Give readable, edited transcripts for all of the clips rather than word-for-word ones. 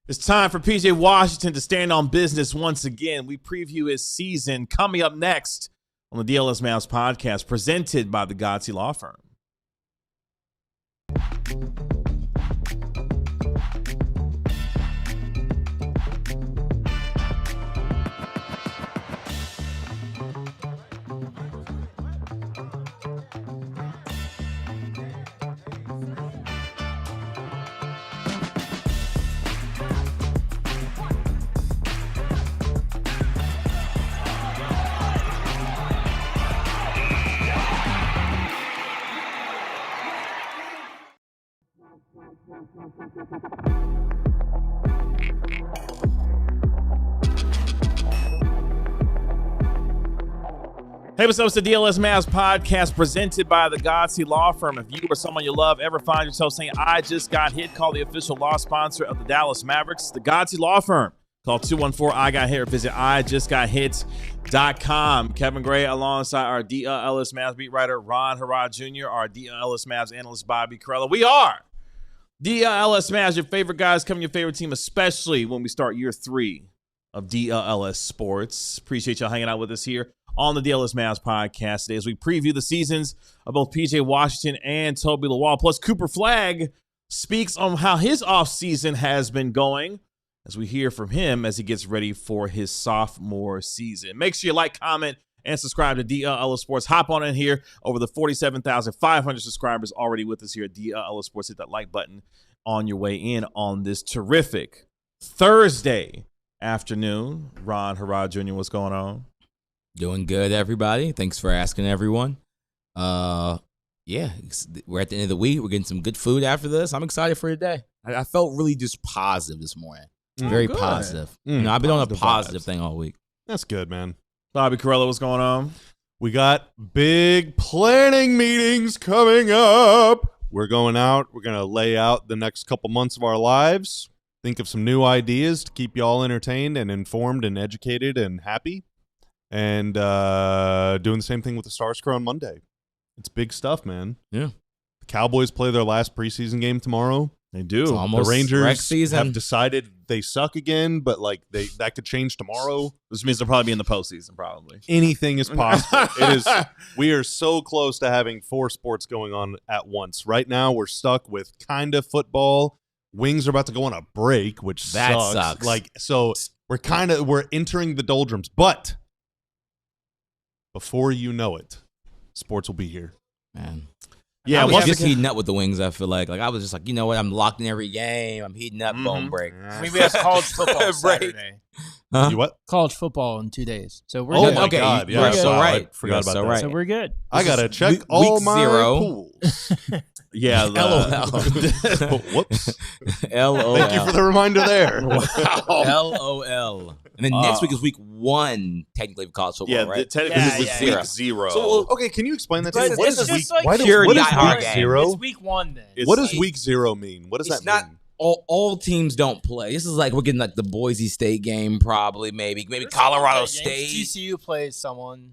It's time for PJ Washington to stand on business once again. We preview his season coming up next on the DLLS Mavs podcast presented by the Godsey Law Firm. Hey, what's up? It's the DLLS Mavs podcast presented by the Godsey Law Firm. If you or someone you love ever find yourself saying, I just got hit, call the official law sponsor of the Dallas Mavericks, the Godsey Law Firm. Call 214-I-GOT-HIT or visit IJustGotHit.com. Kevin Gray alongside our DLLS Mavs beat writer, Ron Harrod Jr., our DLLS Mavs analyst, Bobby Carella. We are DLLS Mavs, your favorite guys, covering your favorite team, especially when we start year 3 of DLLS Sports. Appreciate y'all hanging out with us here on the DLLS Mavs podcast today as we preview the seasons of both PJ Washington and Tobi Lawal. Plus, Cooper Flagg speaks on how his offseason has been going as we hear from him as he gets ready for his sophomore season. Make sure you like, comment, and subscribe to DLLS Sports. Hop on in here. Over the 47,500 subscribers already with us here at DLLS Sports. Hit that like button on your way in on this terrific Thursday afternoon. Ron Harrod Jr., what's going on? Doing good, everybody. Thanks for asking, everyone. Yeah, we're at the end of the week. We're getting some good food after this. I'm excited for today. I felt really just positive this morning. Very good. positive. I've been on a positive thing all week. That's good, man. Bobby Carella, what's going on? We got big planning meetings coming up. We're going out. We're going to lay out the next couple months of our lives. Think of some new ideas to keep you all entertained and informed and educated and happy. And doing the same thing with the Stars Crew on Monday. It's big stuff, man. Yeah. The Cowboys play their last preseason game tomorrow. They do. It's almost the Rangers season. have decided they suck again, but like that could change tomorrow. This means they'll probably be in the postseason, probably. Anything is possible. We are so close to having 4 sports going on at once. Right now, we're stuck with kind of football. Wings are about to go on a break, which that sucks. Like, so we're entering the doldrums, but before you know it, sports will be here. Man. Yeah, I was just heating up with the Wings, I feel like. I was just like, you know what? I'm locked in every game. I'm heating up, bone break. I mean, we have college football Saturday. Huh? You what? College football in 2 days. So we're Oh good. my Okay, God. you're Yeah, so right. Forgot about that. Right. So we're good. I got to check week all my 0. pools. Yeah. Whoops. LOL. Thank you for the reminder there. LOL. And then next week is week 1, technically, of college football, Yeah, right? technically Yeah, this is yeah. week 0. So, okay, can you explain that to me? This What is is just week? like What pure is diehard week game. 0? It's week 1 then. What does week 0 mean? What does It's that not mean? all teams don't play. This is like we're getting like the Boise State game, probably, maybe Colorado State. TCU plays someone.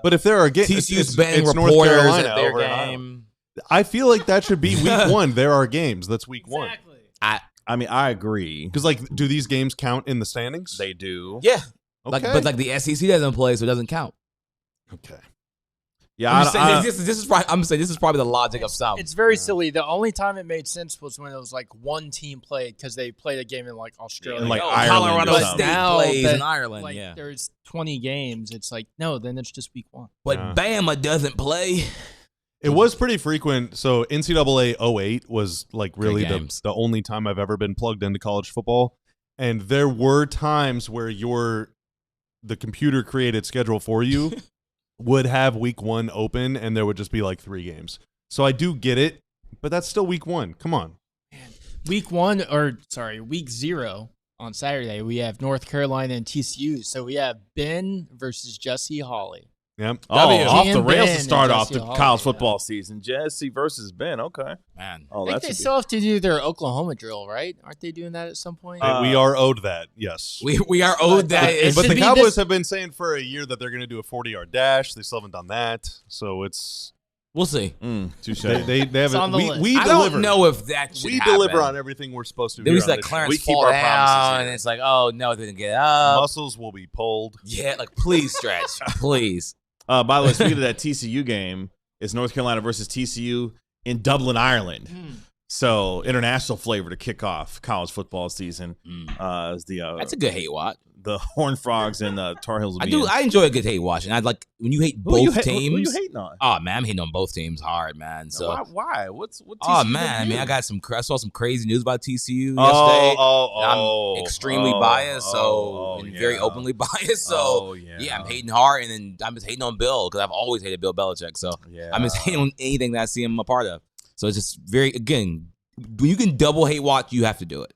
But if there are games, TCU's banning it's North reporters Carolina at their over in Iowa. game. I feel like that should be week 1. There are games. That's week 1. Exactly. I mean, I agree. Because, like, do these games count in the standings? They do. Yeah. Okay. But the SEC doesn't play, so it doesn't count. Okay. Yeah, I'm saying this is probably the logic of some. It's very silly. The only time it made sense was when it was like one team played because they played a game in like Australia. In, like, Ireland Colorado or State something. Now plays that, in Ireland. like, Yeah. there's 20 games. It's like, no, then it's just week 1. But Yeah. Bama doesn't play. It was pretty frequent. So NCAA 08 was like really Good games. the only time I've ever been plugged into college football. And there were times where the computer created schedule for you would have week 1 open and there would just be like 3 games. So I do get it, but that's still week 1. Come on. Week 0 on Saturday, we have North Carolina and TCU. So we have Ben versus Jesse Hawley. Yep. Oh, W. off the And rails Ben to start and off the Jesse Hall, college yeah. football season. Jesse versus Ben. Okay. Man. Oh, I think that's they still have to do their Oklahoma drill, right? Aren't they doing that at some point? We are owed that, yes. We are owed that. It But should the be Cowboys this- have been saying for a year that they're going to do a 40-yard dash. They still haven't done that. So it's We'll see. Touche. They have It's on the we, list. we I deliver. don't know if that should We happen. deliver on everything we're supposed to. There was here on like this show. Clarence We keep fall our down, promises and here. it's like, oh no, they didn't get up. Muscles will be pulled. Yeah, like please stretch, please. By the way, speaking of that TCU game, it's North Carolina versus TCU in Dublin, Ireland. So international flavor to kick off college football season. Is That's a good hate watch. the Horned Frogs and Tar Heels. Will be in. I enjoy a good hate watch, and I like when you hate Who you both ha- teams. Who you hating on? Oh man, I'm hating on both teams hard, man. So Why? What? oh TCU man, do? I got I saw some crazy news about TCU yesterday. I'm extremely biased, and very openly biased. So I'm hating hard, and then I'm just hating on Bill because I've always hated Bill Belichick. So I'm just hating on anything that I see him a part of. So it's just when you can double hate watch, you have to do it.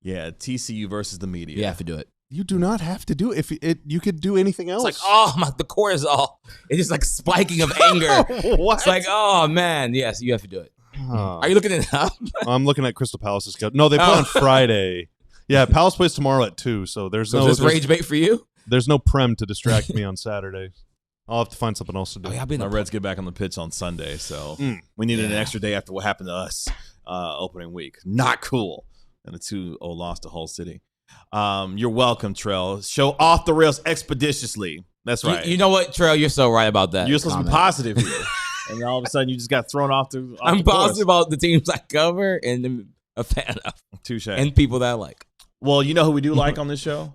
Yeah, TCU versus the media. You have to do it. You do not have to do it. If you could do anything else. It's like, the cortisol. It's just like spiking of anger. What? It's like, oh man, yes, you have to do it. Are you looking it up? I'm looking at Crystal Palace's schedule. No, they play on Friday. Yeah, Palace plays tomorrow at 2, so there's So is this rage bait for you? There's no Prem to distract me on Saturday. I'll have to find something else to do. Oh, yeah, The Reds get back on the pitch on Sunday, so we needed an extra day after what happened to us opening week. Not cool. And a 2-0 loss to Hull City. You're welcome, Trell. Show off the rails expeditiously. That's right. You know what, Trail? You're so right about that. You're supposed to be positive here. And all of a sudden, you just got thrown off the I'm positive about the teams I cover and am a fan of. Touche. And people that I like. Well, you know who we do like on this show?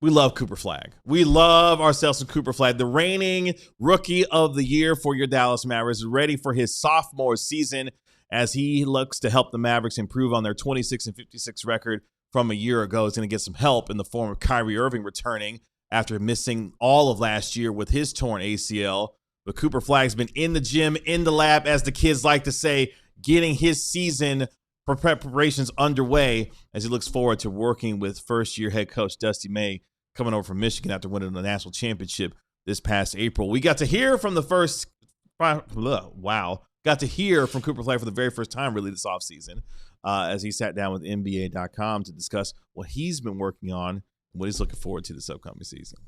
We love Cooper Flagg. We love ourselves some Cooper Flagg. The reigning rookie of the year for your Dallas Mavericks is ready for his sophomore season as he looks to help the Mavericks improve on their 26-56 record from a year ago. He's going to get some help in the form of Kyrie Irving returning after missing all of last year with his torn ACL. But Cooper Flagg's been in the gym, in the lab, as the kids like to say, getting his season preparations underway as he looks forward to working with first-year head coach Dusty May coming over from Michigan after winning the national championship this past April. We got to hear from got to hear from Cooper Flagg for the very first time really this offseason as he sat down with NBA.com to discuss what he's been working on and what he's looking forward to this upcoming season.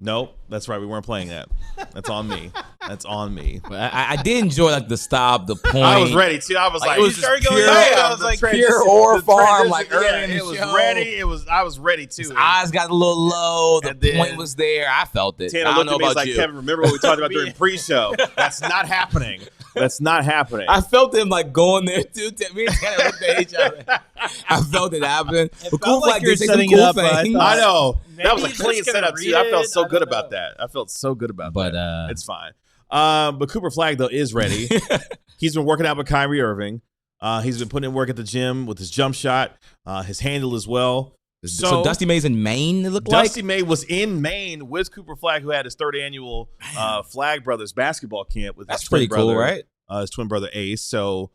Nope, that's right. We weren't playing that. That's on me. That's on me. But I did enjoy like the stop, the point. I was ready too. I was like, it was you just going I was like pure ore farm, like early in the it was show. ready. I was ready too. His eyes got a little low. The And then point was there. I felt it. Tanner I don't looked know at me about like, you. Kevin, remember what we talked about during pre-show? That's not happening. That's not happening. I felt him like going there too. Me and Tanner looked at each other. I felt it happening. But Cool like Flagg you were did say setting some it cool up, but I things. thought- I know. That was a Maybe he's clean just gonna setup read too. I felt it. so I good don't about know. that. I felt so good about But, that. It's fine. But Cooper Flagg though is ready. He's been working out with Kyrie Irving. He's been putting in work at the gym with his jump shot, his handle as well. So Dusty May's in Maine, it looked Dusty like? May was in Maine with Cooper Flagg, who had his third annual Flagg Brothers basketball camp with That's his twin pretty cool, brother, right? His twin brother Ace. So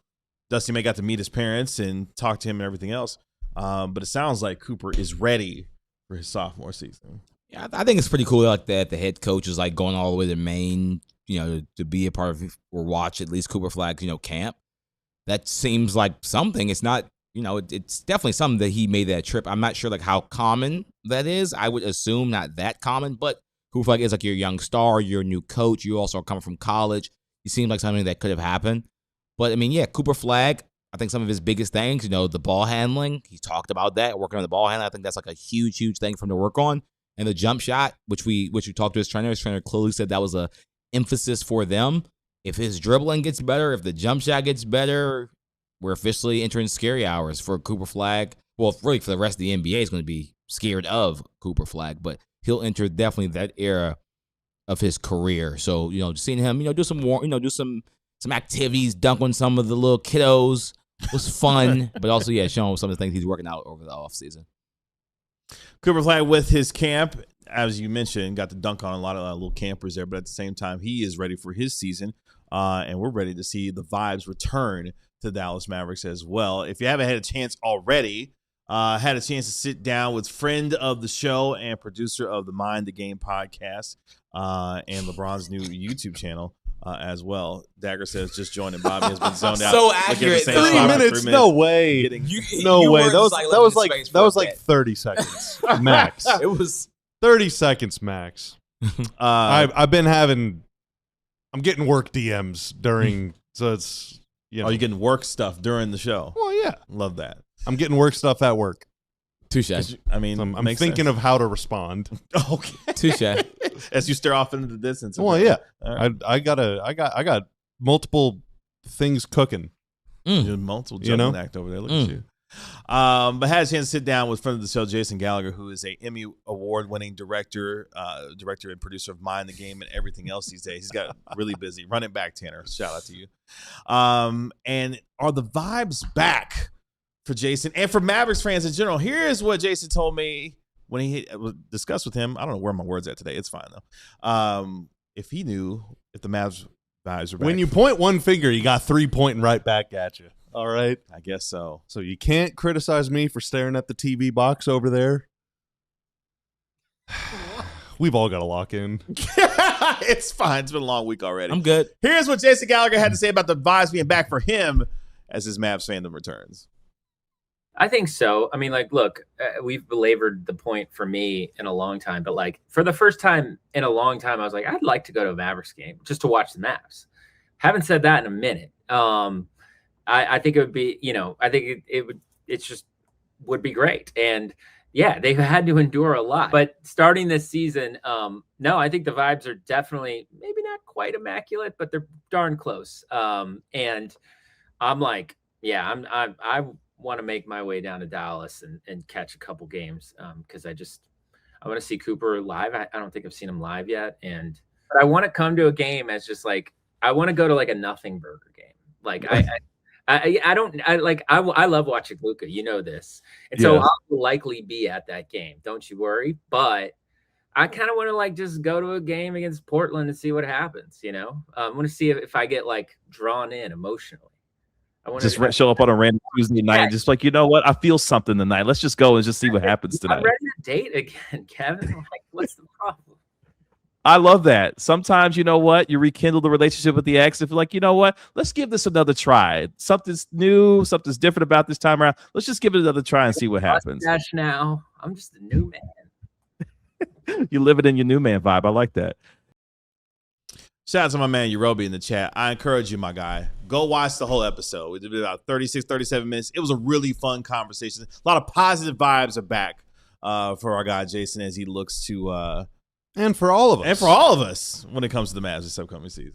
Dusty May got to meet his parents and talk to him and everything else. But it sounds like Cooper is ready for his sophomore season. Yeah, I think it's pretty cool like that the head coach is like going all the way to Maine, to be a part of or watch at least Cooper Flagg's, camp. That seems like something. It's not, it's definitely something that he made that trip. I'm not sure like how common that is. I would assume not that common, but Cooper Flagg is like your young star, your new coach. You also are coming from college. It seems like something that could have happened. But I mean, yeah, Cooper Flagg, I think some of his biggest things, the ball handling. He talked about that, working on the ball handling. I think that's like a huge, huge thing for him to work on. And the jump shot, which we talked to his trainer clearly said that was a emphasis for them. If his dribbling gets better, if the jump shot gets better, we're officially entering scary hours for Cooper Flagg. Well, really for the rest of the NBA is going to be scared of Cooper Flagg, but he'll enter definitely that era of his career. So, seeing him, do some more, do some activities, dunk on some of the little kiddos was fun, but also, yeah, showing some of the things he's working out over the offseason. Cooper Flagg with his camp, as you mentioned, got to dunk on a lot of little campers there, but at the same time, he is ready for his season, and we're ready to see the vibes return to Dallas Mavericks as well. If you haven't had a chance already, had a chance to sit down with friend of the show and producer of the Mind the Game podcast and LeBron's new YouTube channel as well. Dagger says just joined and Bobby has been zoned out. So accurate. 3 minutes? No way. No way. That was like 30 seconds max. It was 30 seconds max. I've been having I'm getting work DMs during, so it's, you know. Oh, you're getting work stuff during the show. Well, yeah. Love that. I'm getting work stuff at work. Touche. I mean, So I'm makes thinking sense. of how to respond. Okay. Touche. As you stare off into the distance. Well, yeah. All right. I got multiple things cooking. You're multiple You know? juggling act over there. Look at you. But had a chance to sit down with friend of the show, Jason Gallagher, who is a Emmy award-winning director and producer of Mind the Game and everything else these days. He's got really busy. Run it back, Tanner. Shout out to you. And are the vibes back for Jason and for Mavericks fans in general? Here's what Jason told me when he discussed with him. I don't know where my words at today. It's fine though. If he knew if the Mavs vibes were back. When you point one finger, you got 3 pointing right back at you. All right. I guess so. So you can't criticize me for staring at the TV box over there. We've all got to lock in. It's fine. It's been a long week already. I'm good. Here's what Jason Gallagher had to say about the vibes being back for him as his Mavs fandom returns. I think so. I mean, like, look, we've belabored the point for me in a long time, but like for the first time in a long time, I was like, I'd like to go to a Mavericks game just to watch the Mavs. Haven't said that in a minute. I think it would be, I think it just would be great. And yeah, they've had to endure a lot, but starting this season, no, I think the vibes are definitely maybe not quite immaculate, but they're darn close. And I'm like, yeah, I want to make my way down to Dallas and catch a couple games. Cause I want to see Cooper live. I don't think I've seen him live yet. But I want to come to a game as just like, I want to go to like a nothing burger game. Like I love watching Luka, you know this. And so I'll likely be at that game. Don't you worry. But I kind of want to like just go to a game against Portland and see what happens, I want to see if I get like drawn in emotionally. I want to show up on a random Tuesday night and just like, you know what? I feel something tonight. Let's just go and just see what happens tonight. I'm ready to date again, Kevin. Like, what's the problem? I love that. Sometimes, you know what? You rekindle the relationship with the ex. If you're like, you know what? Let's give this another try. Something's new, something's different about this time around. Let's just give it another try and see what happens. Now, I'm just a new man. You live it in your new man vibe. I like that. Shout out to my man Urobi in the chat. I encourage you, my guy. Go watch the whole episode. We did about 36, 37 minutes. It was a really fun conversation. A lot of positive vibes are back for our guy Jason as he looks to and for all of us. And for all of us when it comes to the Mavs this upcoming season.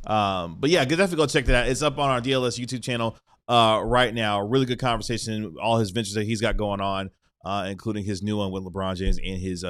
But yeah, definitely go check that out. It's up on our DLS YouTube channel right now. Really good conversation. All his ventures that he's got going on, including his new one with LeBron James and his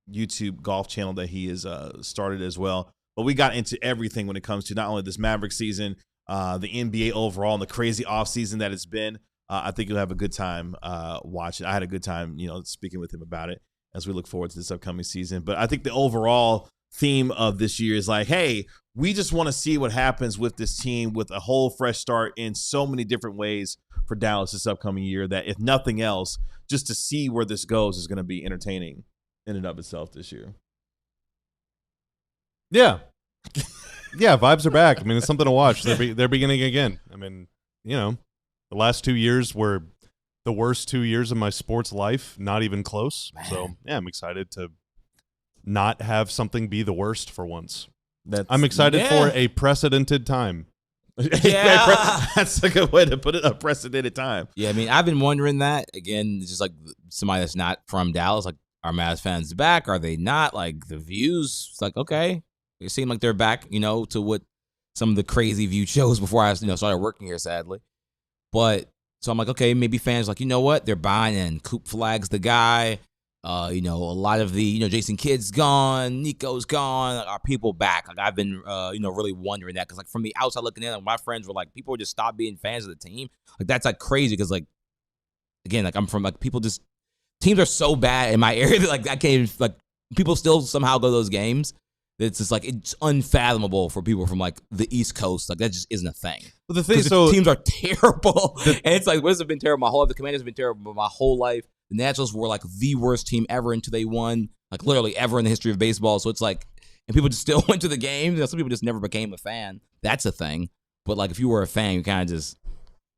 YouTube golf channel that he has started as well. But we got into everything when it comes to not only this Mavericks season, the NBA overall, and the crazy offseason that it's been. I think you'll have a good time watching. I had a good time, speaking with him about it as we look forward to this upcoming season. But I think the overall theme of this year is like, hey, we just want to see what happens with this team with a whole fresh start in so many different ways for Dallas this upcoming year that if nothing else, just to see where this goes is going to be entertaining in and of itself this year. Yeah. Yeah, vibes are back. I mean, it's something to watch. They're beginning again. I mean, the last 2 years were the worst 2 years of my sports life, not even close. Man. So, yeah, I'm excited to not have something be the worst for once. I'm excited for a precedented time. Yeah. That's a good way to put it, a precedented time. Yeah, I mean, I've been wondering that. Again, just like somebody that's not from Dallas, like, are Mavs fans back? Are they not? Like, the views, it's like, okay. It seemed like they're back, to what some of the crazy view shows before I, started working here, sadly. But so I'm like, okay, maybe fans like, you know what? They're buying in. Cooper Flagg's the guy. A lot of the, Jason Kidd's gone. Nico's gone. Like, are people back? Like, I've been, really wondering that. Because, like, from the outside looking in, like, my friends were like, people just stop being fans of the team. Like, that's, like, crazy. Because, like, again, like, I'm from, like, people just, teams are so bad in my area that, like, I can't even, like, people still somehow go to those games. It's just like, it's unfathomable for people from like the East Coast. Like, that just isn't a thing. But the thing is, so teams are terrible. And it's like, what has it been terrible? My whole life, the Commanders have been terrible my whole life. The Nationals were like the worst team ever until they won, like literally ever in the history of baseball. So it's like, and people just still went to the game. Some people just never became a fan. That's a thing. But like, if you were a fan, you kind of just,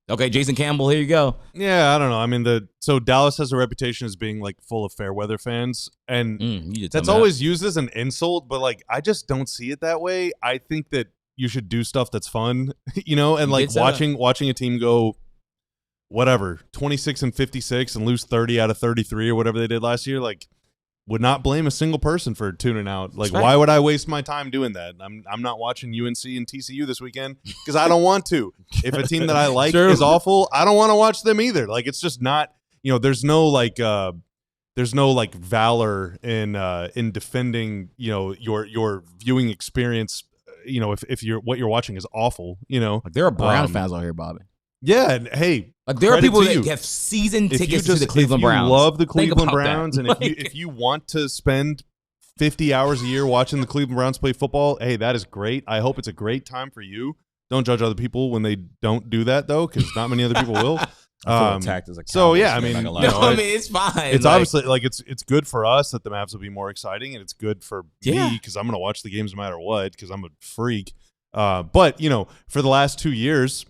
Okay, Jason Campbell, here you go. Yeah, I don't know. I mean, so Dallas has a reputation as being like full of fair weather fans, and that's always used as an insult. But like, I just don't see it that way. I think that you should do stuff that's fun, and like watching a team go, whatever, 26-56 and lose 30 out of 33 or whatever they did last year. Like, would not blame a single person for tuning out. Like, why would I waste my time doing that? I'm not watching UNC and TCU this weekend because I don't want to. If a team that I like is awful, I don't want to watch them either. Like, it's just not. There's no valor in defending your viewing experience. If what you're watching is awful. Like, there are Brown fans out here, Bobby. Yeah, and hey, like, there are people that have season tickets to the Cleveland Browns. If you love the Cleveland Browns, and if you want to spend 50 hours a year watching the Cleveland Browns play football, hey, that is great. I hope it's a great time for you. Don't judge other people when they don't do that, though, because not many other people will. So yeah, I mean, it's fine. It's obviously like it's good for us that the Mavs will be more exciting, and it's good for me because I'm going to watch the games no matter what because I'm a freak. But for the last 2 years.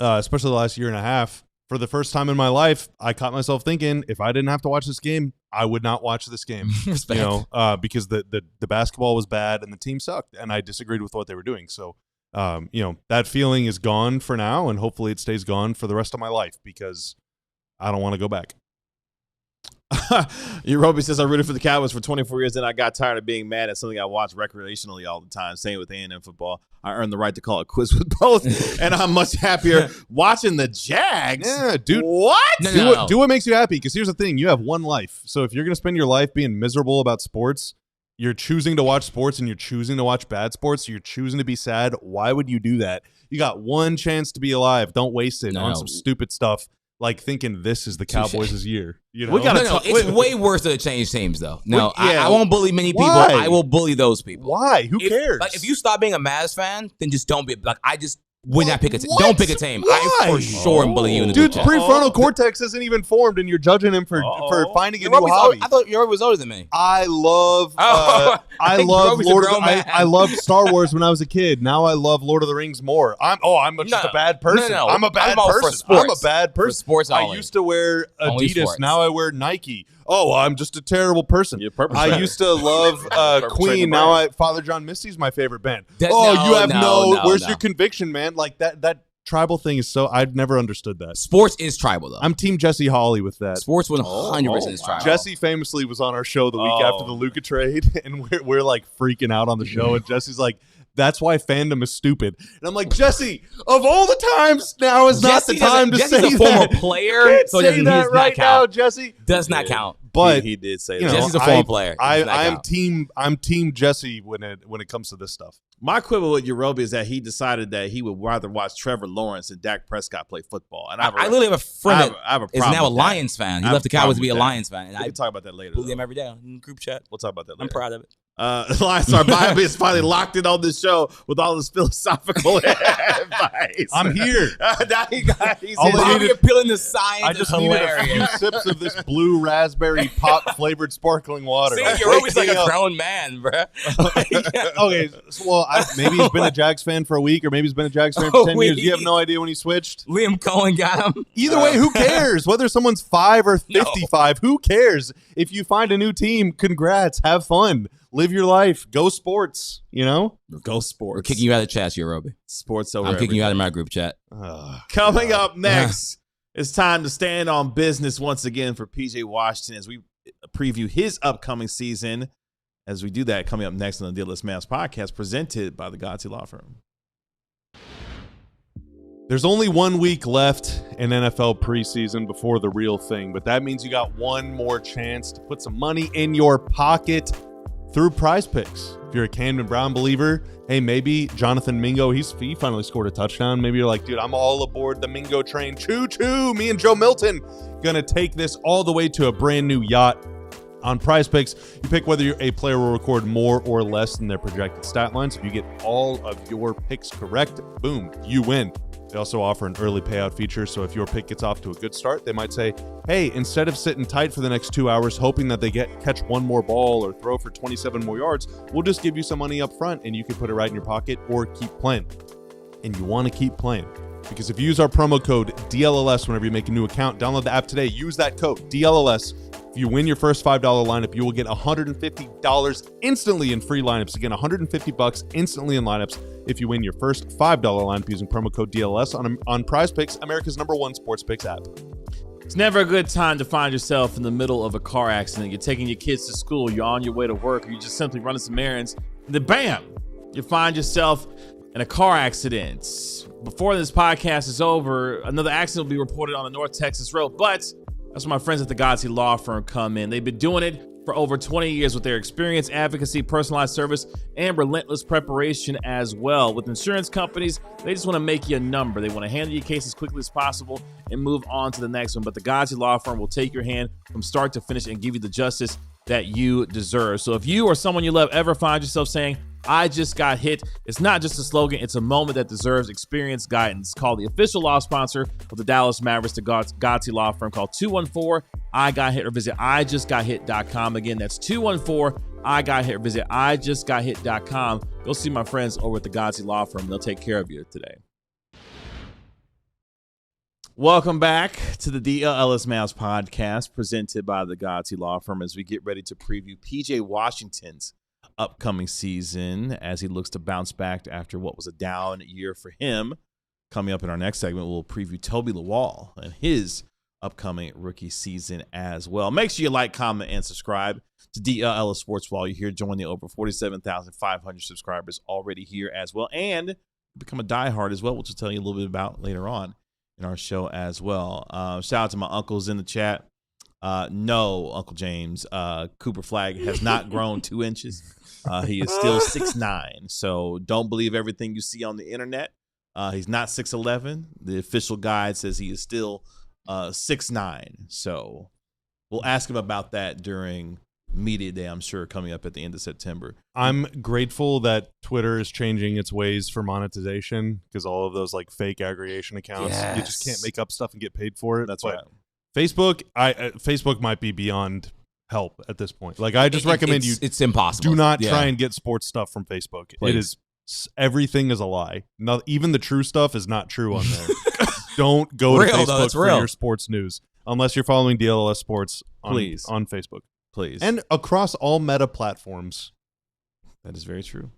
Especially the last year and a half, for the first time in my life, I caught myself thinking, if I didn't have to watch this game, I would not watch this game. Because the basketball was bad and the team sucked, and I disagreed with what they were doing. So, that feeling is gone for now, and hopefully it stays gone for the rest of my life because I don't want to go back. Roby says I rooted for the Cowboys for 24 years, and I got tired of being mad at something I watch recreationally all the time. Same with A&M football. I earned the right to call a quiz with both, and I'm much happier watching the Jags. Yeah, dude. What? Do what makes you happy, because here's the thing. You have one life. So if you're going to spend your life being miserable about sports, you're choosing to watch sports and you're choosing to watch bad sports, so you're choosing to be sad. Why would you do that? You got one chance to be alive. Don't waste it on some stupid stuff. Like thinking this is the Cowboys' year. We gotta it's way worse to change teams, though. No, I won't bully many people. I will bully those people. Why? Who cares? Like, if you stop being a Mavs fan, then just don't be like. I just would not pick a team. Don't pick a team. I for sure am bullying you in the dude's prefrontal cortex isn't even formed, and you're judging him for finding a new hobby. I thought Roby was older than me. I love I loved Star Wars when I was a kid. Now I love Lord of the Rings more. I'm just a bad person. No. I'm a bad person. I'm a bad person. Sports I used to wear Adidas. Now I wear Nike. Oh, I'm just a terrible person. I used to love Queen. Now Father John Misty's my favorite band. Where's your conviction, man? Like that tribal thing is so. I've never understood that. Sports is tribal, though. I'm Team Jesse Hawley with that. Sports 100% is tribal. Jesse famously was on our show the week after the Luka trade, and we're like freaking out on the show, and Jesse's like, that's why fandom is stupid. And I'm like, Jesse, of all the times, now is not the time to say that. Jesse's a former player, so say that right now, Jesse. Does not count. But he did say that. Jesse's a former player. I'm team Jesse when it comes to this stuff. My quibble with Roby is that he decided that he would rather watch Trevor Lawrence than Dak Prescott play football. And I literally have a friend that is now a Lions fan. He left the Cowboys to be a Lions fan. And we can talk about that later. Bully him every day in the group chat. We'll talk about that later. I'm proud of it. Lions are Bobby is finally locked in on this show with all this philosophical advice. I'm here. Bobby appealing the science. I just needed a few sips of this blue raspberry pop flavored sparkling water. See, you're always like a grown man, bro. Okay, maybe he's been a Jags fan for a week, or maybe he's been a Jags fan for 10 years. You have no idea when he switched. Liam Cohen got him. Either way, who cares? Whether someone's 5 or 55, who cares? If you find a new team, congrats. Have fun. Live your life. Go sports. Go sports. We're kicking you out of the chat, Roby. Sports over. I'm kicking you out of my group chat. Coming up next, it's time to stand on business once again for PJ Washington as we preview his upcoming season. As we do that, coming up next on the DLLS Mavs podcast, presented by the Godsey Law Firm. There's only 1 week left in NFL preseason before the real thing, but that means you got one more chance to put some money in your pocket through Prize Picks. If you're a Camden Brown believer, hey, maybe Jonathan Mingo, he finally scored a touchdown. Maybe you're like, dude, I'm all aboard the Mingo train. Choo-choo, me and Joe Milton gonna take this all the way to a brand new yacht. On Prize Picks, you pick whether a player will record more or less than their projected stat line. So if you get all of your picks correct, boom, you win. They also offer an early payout feature, so if your pick gets off to a good start, they might say, hey, instead of sitting tight for the next 2 hours hoping that they catch one more ball or throw for 27 more yards, we'll just give you some money up front and you can put it right in your pocket or keep playing. And you want to keep playing. Because if you use our promo code DLLS whenever you make a new account, download the app today. Use that code DLLS. If you win your first $5 lineup, you will get $150 instantly in free lineups. Again, $150 instantly in lineups if you win your first $5 lineup using promo code DLS on Prize Picks, America's #1 sports picks app. It's never a good time to find yourself in the middle of a car accident. You're taking your kids to school, you're on your way to work, or you're just simply running some errands, and then bam, you find yourself in a car accident. Before this podcast is over, another accident will be reported on the North Texas road, but that's where my friends at the Godsey Law Firm come in. They've been doing it for over 20 years with their experience, advocacy, personalized service, and relentless preparation as well. With insurance companies, they just want to make you a number. They want to handle your case as quickly as possible and move on to the next one. But the Godsey Law Firm will take your hand from start to finish and give you the justice that you deserve. So if you or someone you love ever find yourself saying, I just got hit, it's not just a slogan, it's a moment that deserves experienced guidance. Call the official law sponsor of the Dallas Mavericks, the Godsey Law Firm. Call 214-I-GOT-HIT or visit IJustGotHit.com. Again, that's 214-I-GOT-HIT or visit IJustGotHit.com. Go see my friends over at the Godsey Law Firm. They'll take care of you today. Welcome back to the DLLS Mavs podcast presented by the Godsey Law Firm as we get ready to preview PJ Washington's upcoming season as he looks to bounce back after what was a down year for him. Coming up in our next segment, we'll preview Tobi Lawal and his upcoming rookie season as well. Make sure you like, comment, and subscribe to DLLS Sports while you're here. Join the over 47,500 subscribers already here as well. And become a diehard as well, which we'll tell you a little bit about later on in our show as well. Shout out to my uncles in the chat. No, Uncle James, Cooper Flagg has not grown 2 inches. He is still 6'9", so don't believe everything you see on the internet. He's not 6'11". The official guide says he is still 6'9". So we'll ask him about that during media day, I'm sure, coming up at the end of September. I'm grateful that Twitter is changing its ways for monetization because all of those like fake aggregation accounts, you just can't make up stuff and get paid for it. That's but right. Facebook might be beyond help at this point. Like I just recommend it's impossible. Do not try and get sports stuff from Facebook. Please. It is everything is a lie. No, even the true stuff is not true on there. Don't go to Facebook for your sports news unless you're following DLLS Sports on Facebook. Please. And across all meta platforms. That is very true.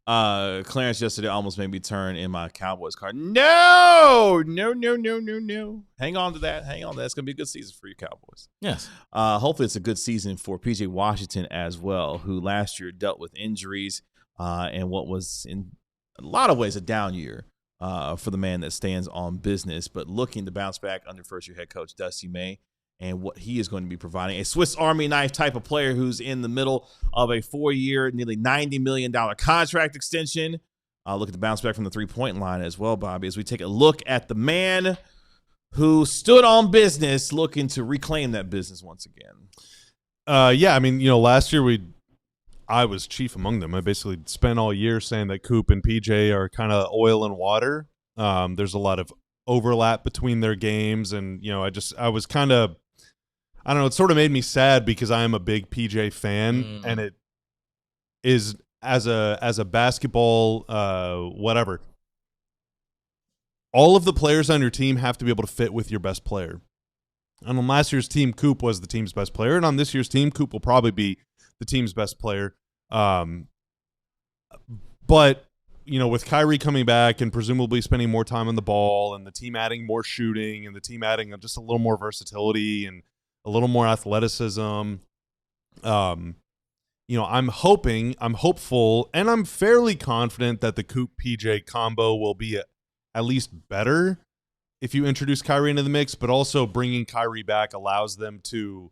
Clarence yesterday almost made me turn in my Cowboys card. No. Hang on to that. It's going to be a good season for you Cowboys. Yes. Hopefully it's a good season for PJ Washington as well, who last year dealt with injuries and what was in a lot of ways a down year for the man that stands on business, but looking to bounce back under first-year head coach Dusty May and what he is going to be providing. A Swiss Army knife type of player who's in the middle of a 4-year, nearly $90 million contract extension. Looking to bounce back from the three-point line as well, Bobby, as we take a look at the man who stood on business looking to reclaim that business once again. Yeah, I mean, last year I was chief among them. I basically spent all year saying that Coop and PJ are kind of oil and water. There's a lot of overlap between their games, and I was kind of, I don't know, it sort of made me sad because I am a big PJ fan, and it is as a basketball whatever. All of the players on your team have to be able to fit with your best player. And on last year's team, Coop was the team's best player, and on this year's team, Coop will probably be the team's best player. But with Kyrie coming back and presumably spending more time on the ball, and the team adding more shooting, and the team adding just a little more versatility and a little more athleticism, I'm hopeful, and I'm fairly confident that the Coop PJ combo will be at least better if you introduce Kyrie into the mix, but also bringing Kyrie back allows them to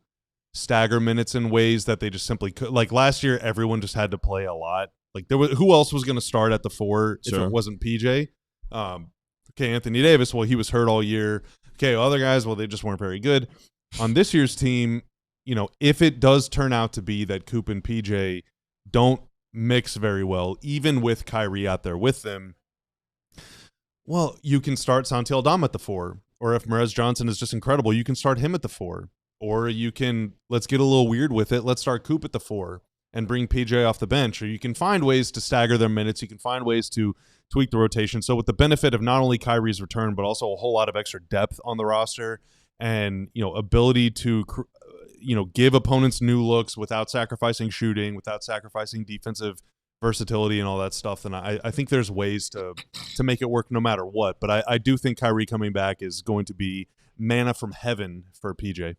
stagger minutes in ways that they just simply could. Like last year, everyone just had to play a lot. Like who else was going to start at the 4 if it wasn't PJ? Okay, Anthony Davis, well, he was hurt all year. Okay, other guys, well, they just weren't very good. On this year's team, if it does turn out to be that Coop and PJ don't mix very well, even with Kyrie out there with them, well, you can start Santi Aldama at the 4. Or if Morezjohnson is just incredible, you can start him at the 4. Or you can, let's get a little weird with it, let's start Coop at the 4 and bring PJ off the bench. Or you can find ways to stagger their minutes. You can find ways to tweak the rotation. So with the benefit of not only Kyrie's return, but also a whole lot of extra depth on the roster and, ability to, give opponents new looks without sacrificing shooting, without sacrificing defensive versatility and all that stuff, then I think there's ways to make it work no matter what. But I do think Kyrie coming back is going to be manna from heaven for PJ.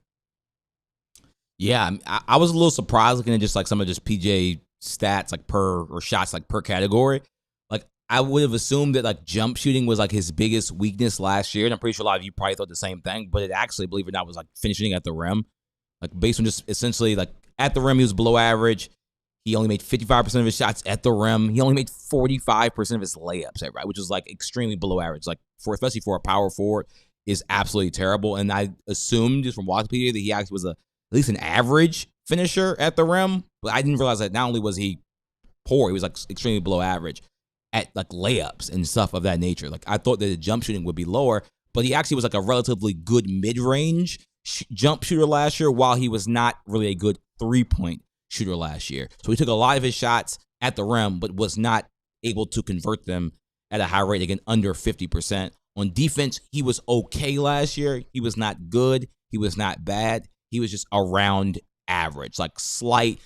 Yeah, I was a little surprised looking at just like some of just PJ stats like shots like per category. Like I would have assumed that like jump shooting was like his biggest weakness last year, and I'm pretty sure a lot of you probably thought the same thing. But it actually, believe it or not, was like finishing at the rim. Like based on just essentially like at the rim, he was below average. He only made 55% of his shots at the rim. He only made 45% of his layups, right, which is like extremely below average. Like especially for a power forward, is absolutely terrible. And I assumed just from watching PJ that he actually was at least an average finisher at the rim, but I didn't realize that not only was he poor, he was like extremely below average at like layups and stuff of that nature. Like I thought that the jump shooting would be lower, but he actually was like a relatively good mid-range jump shooter last year, while he was not really a good 3-point shooter last year. So he took a lot of his shots at the rim, but was not able to convert them at a high rate, again, under 50%. On defense, he was okay last year. He was not good. He was not bad. He was just around average, like slight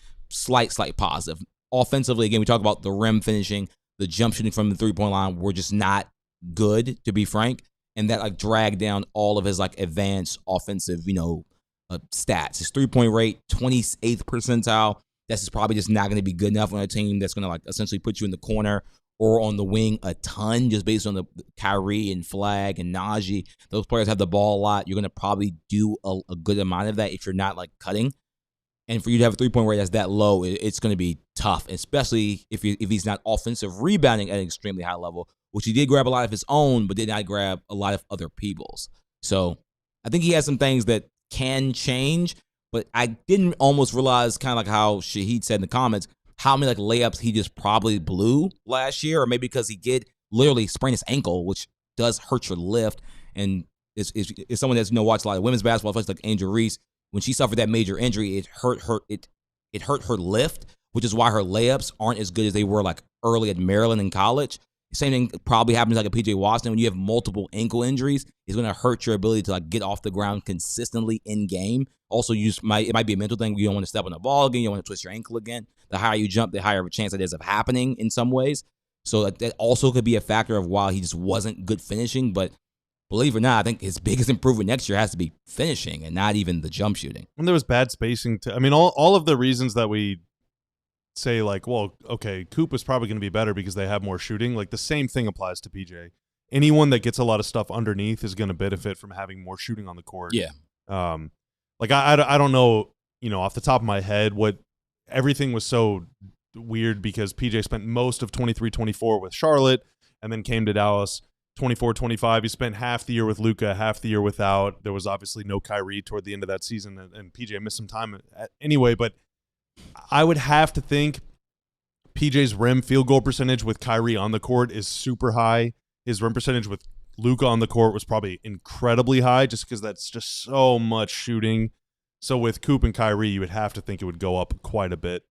positive. Offensively, again, we talk about the rim finishing, the jump shooting from the 3-point line were just not good, to be frank. And that like dragged down all of his like advanced offensive, stats. His 3-point rate, 28th percentile. That's just probably just not going to be good enough on a team that's going to like essentially put you in the corner or on the wing a ton, just based on the Kyrie and Flagg and Najee. Those players have the ball a lot. You're going to probably do a good amount of that if you're not like cutting. And for you to have a 3-point rate that's that low, it's going to be tough, especially if he's not offensive rebounding at an extremely high level, which he did grab a lot of his own, but did not grab a lot of other people's. So I think he has some things that can change, but I didn't almost realize, kind of like how Shahid said in the comments, how many like layups he just probably blew last year, or maybe because he did literally sprain his ankle, which does hurt your lift. And is someone that's watched a lot of women's basketball, especially like Angel Reese, when she suffered that major injury, it hurt her lift, which is why her layups aren't as good as they were like early at Maryland in college. Same thing probably happens like a PJ Washington. When you have multiple ankle injuries, it's going to hurt your ability to like get off the ground consistently in game. Also, it might be a mental thing. You don't want to step on the ball again. You don't want to twist your ankle again. The higher you jump, the higher of a chance it is of happening in some ways. So that also could be a factor of why he just wasn't good finishing. But believe it or not, I think his biggest improvement next year has to be finishing and not even the jump shooting. And there was bad spacing. All of the reasons that we say like, well, okay, Coop is probably going to be better because they have more shooting. Like the same thing applies to PJ. Anyone that gets a lot of stuff underneath is going to benefit from having more shooting on the court. Yeah. Like I don't know, off the top of my head, what everything was so weird because PJ spent most of 23-24 with Charlotte and then came to Dallas 24-25. He spent half the year with Luka, half the year without. There was obviously no Kyrie toward the end of that season, and PJ missed some time anyway, but I would have to think PJ's rim field goal percentage with Kyrie on the court is super high. His rim percentage with Luka on the court was probably incredibly high just because that's just so much shooting. So with Coop and Kyrie, you would have to think it would go up quite a bit.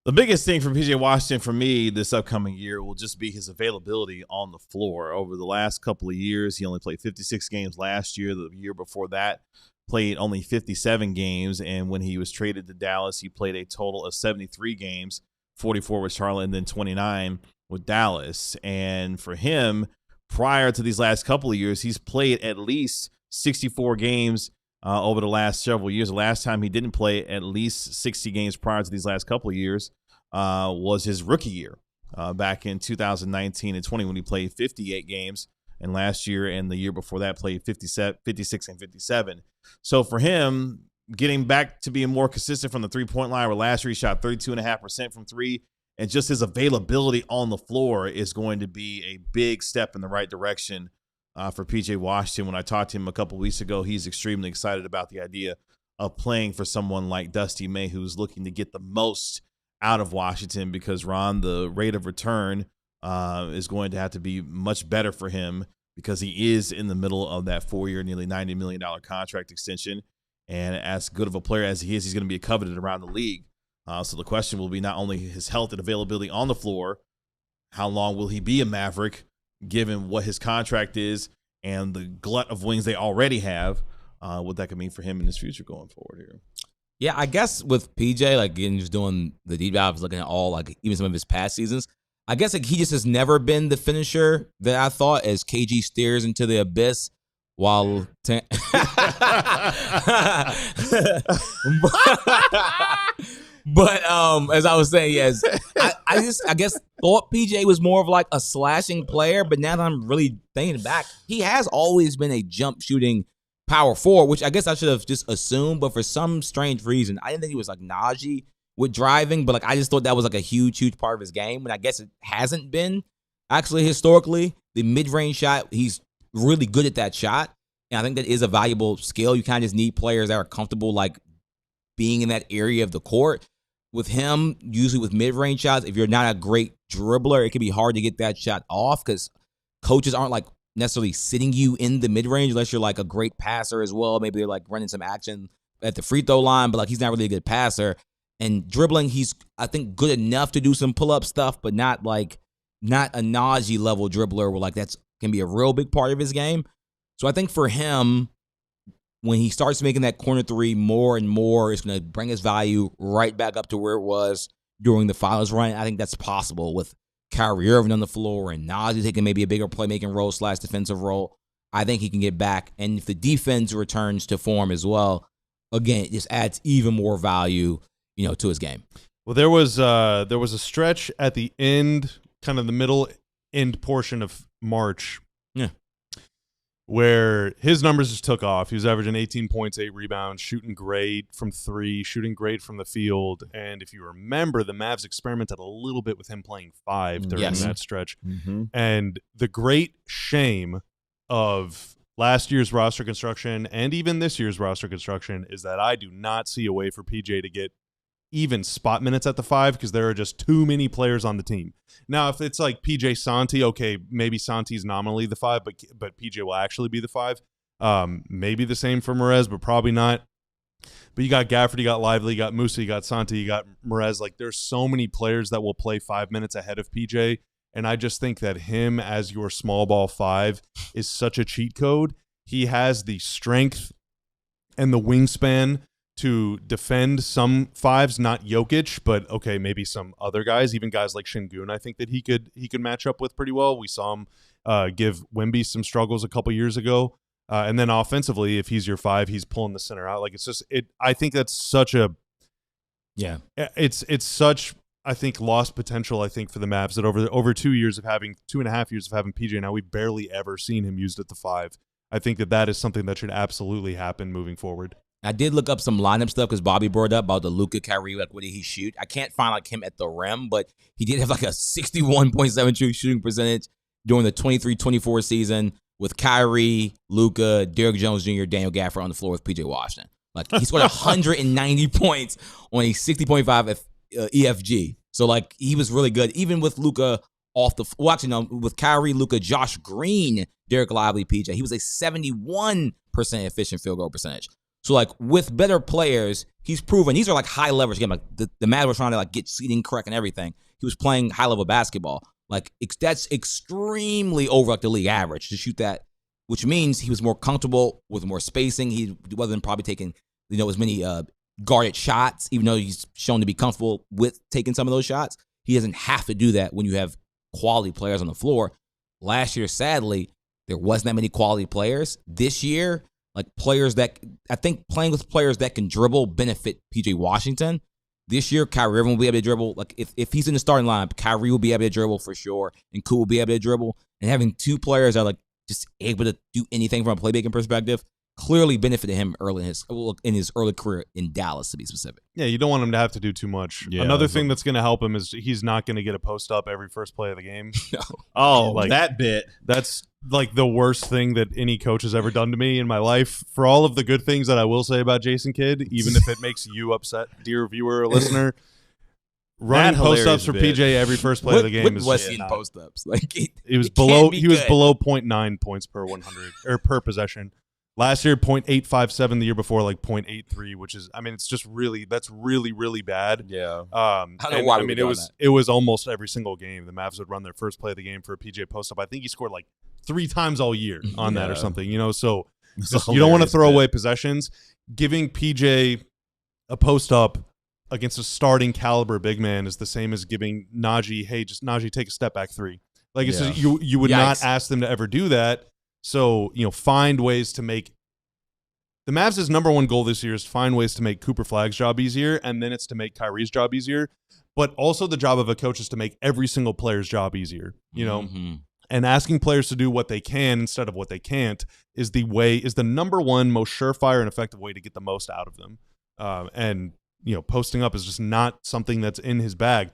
The biggest thing for PJ Washington for me this upcoming year will just be his availability on the floor. Over the last couple of years, he only played 56 games last year. The year before that, played only 57 games, and when he was traded to Dallas, he played a total of 73 games, 44 with Charlotte, and then 29 with Dallas. And for him, prior to these last couple of years, he's played at least 64 games over the last several years. The last time he didn't play at least 60 games prior to these last couple of years was his rookie year back in 2019 and 20 when he played 58 games. And last year and the year before that played 56 and 57. So for him, getting back to being more consistent from the 3-point line, where last year he shot 32.5% from three, and just his availability on the floor is going to be a big step in the right direction for PJ Washington. When I talked to him a couple weeks ago, he's extremely excited about the idea of playing for someone like Dusty May, who's looking to get the most out of Washington because, Ron, the rate of return is going to have to be much better for him because he is in the middle of that 4-year, nearly $90 million contract extension. And as good of a player as he is, he's going to be coveted around the league. So the question will be not only his health and availability on the floor, how long will he be a Maverick, given what his contract is and the glut of wings they already have, what that could mean for him in his future going forward here. Yeah, I guess with PJ, like, again, just doing the deep dive, looking at all, like, even some of his past seasons, I guess, like, he just has never been the finisher that I thought as KG stares into the abyss while But as I was saying, yes, I guess thought PJ was more of like a slashing player, but now that I'm really thinking back, he has always been a jump shooting power forward, which I guess I should have just assumed, but for some strange reason, I didn't think he was like Najee with driving, but like I just thought that was like a huge part of his game, and I guess it hasn't been actually historically. The mid-range shot, he's really good at that shot, and I think that is a valuable skill. You kind of just need players that are comfortable like being in that area of the court. With him, usually with mid-range shots, if you're not a great dribbler, it can be hard to get that shot off because coaches aren't like necessarily sitting you in the mid-range unless you're like a great passer as well. Maybe they're like running some action at the free throw line, but like he's not really a good passer. And dribbling, he's, I think, good enough to do some pull-up stuff, but not a Najee level dribbler where like that's can be a real big part of his game. So I think for him, when he starts making that corner three more and more, it's going to bring his value right back up to where it was during the finals run. I think that's possible with Kyrie Irving on the floor and Najee taking maybe a bigger playmaking role / defensive role. I think he can get back. And if the defense returns to form as well, again, it just adds even more value, to his game. Well, there was a stretch at the end, kind of the middle end portion of March. Yeah. Where his numbers just took off. He was averaging 18 points, 8 rebounds, shooting great from three, shooting great from the field. And if you remember, the Mavs experimented a little bit with him playing 5 during that stretch. Mm-hmm. And the great shame of last year's roster construction and even this year's roster construction is that I do not see a way for PJ to get even spot minutes at the 5 because there are just too many players on the team. Now, if it's like PJ Santi, okay, maybe Santi's nominally the 5, but PJ will actually be the 5. Maybe the same for Morez, but probably not. But you got Gafford, you got Lively, you got Musa, you got Santi, you got Morez. Like, there's so many players that will play 5 minutes ahead of PJ, and I just think that him as your small ball 5 is such a cheat code. He has the strength and the wingspan to defend some 5s, not Jokic, but okay, maybe some other guys, even guys like Şengün, I think that he could match up with pretty well. We saw him give Wemby some struggles a couple years ago. And then offensively, if he's your 5, he's pulling the center out. Like I think that's such a it's such, I think, lost potential, I think, for the Mavs that over 2 years of having 2.5 years of having PJ now, we've barely ever seen him used at the 5. I think that is something that should absolutely happen moving forward. I did look up some lineup stuff because Bobby brought up about the Luka Kyrie, like what did he shoot? I can't find like him at the rim, but he did have like a 61.7 shooting percentage during the 23-24 season with Kyrie, Luka, Derrick Jones Jr., Daniel Gafford on the floor with PJ Washington. Like he scored 190 points on a 60.5 EFG. So like he was really good, even with Luka off the. Well, actually no, with Kyrie, Luka, Josh Green, Derek Lively, PJ, he was a 71% efficient field goal percentage. So, like, with better players, he's proven these are, like, high leverage games. Like, the Mavs were trying to, like, get seating correct and everything. He was playing high-level basketball. Like, that's extremely over, like, the league average to shoot that, which means he was more comfortable with more spacing. He wasn't probably taking, as many guarded shots, even though he's shown to be comfortable with taking some of those shots. He doesn't have to do that when you have quality players on the floor. Last year, sadly, there wasn't that many quality players. This year, like players that I think playing with players that can dribble benefit PJ Washington. This year, Kyrie Irving will be able to dribble. Like if he's in the starting lineup, Kyrie will be able to dribble for sure, and Koo will be able to dribble. And having 2 players that are like just able to do anything from a playmaking perspective clearly benefited him early in his early career in Dallas, to be specific. Yeah, you don't want him to have to do too much. Yeah, another thing that's going to help him is he's not going to get a post up every first play of the game. No. Oh, like, that bit. That's like the worst thing that any coach has ever done to me in my life. For all of the good things that I will say about Jason Kidd, even if it makes you upset, dear viewer or listener, running post ups for PJ every first play of the game is West post ups. Like he was below 0.9 points per 100 or per possession. Last year, 0.857. The year before, like 0.83, which is, I mean, it's just that's really bad. Yeah. I don't know why. It was almost every single game. The Mavs would run their first play of the game for a PJ post-up. I think he scored like 3 times all year on that or something, you know? So you don't want to throw away possessions. Giving PJ a post-up against a starting caliber big man is the same as giving Najee, hey, just Najee, take a step back 3. Like, it's just, you would not ask them to ever do that. So, you know, find ways to make the Mavs' number one goal this year is to find ways to make Cooper Flagg's job easier, and then it's to make Kyrie's job easier. But also the job of a coach is to make every single player's job easier, you know? And asking players to do what they can instead of what they can't is the number one most surefire and effective way to get the most out of them. And, you know, posting up is just not something that's in his bag,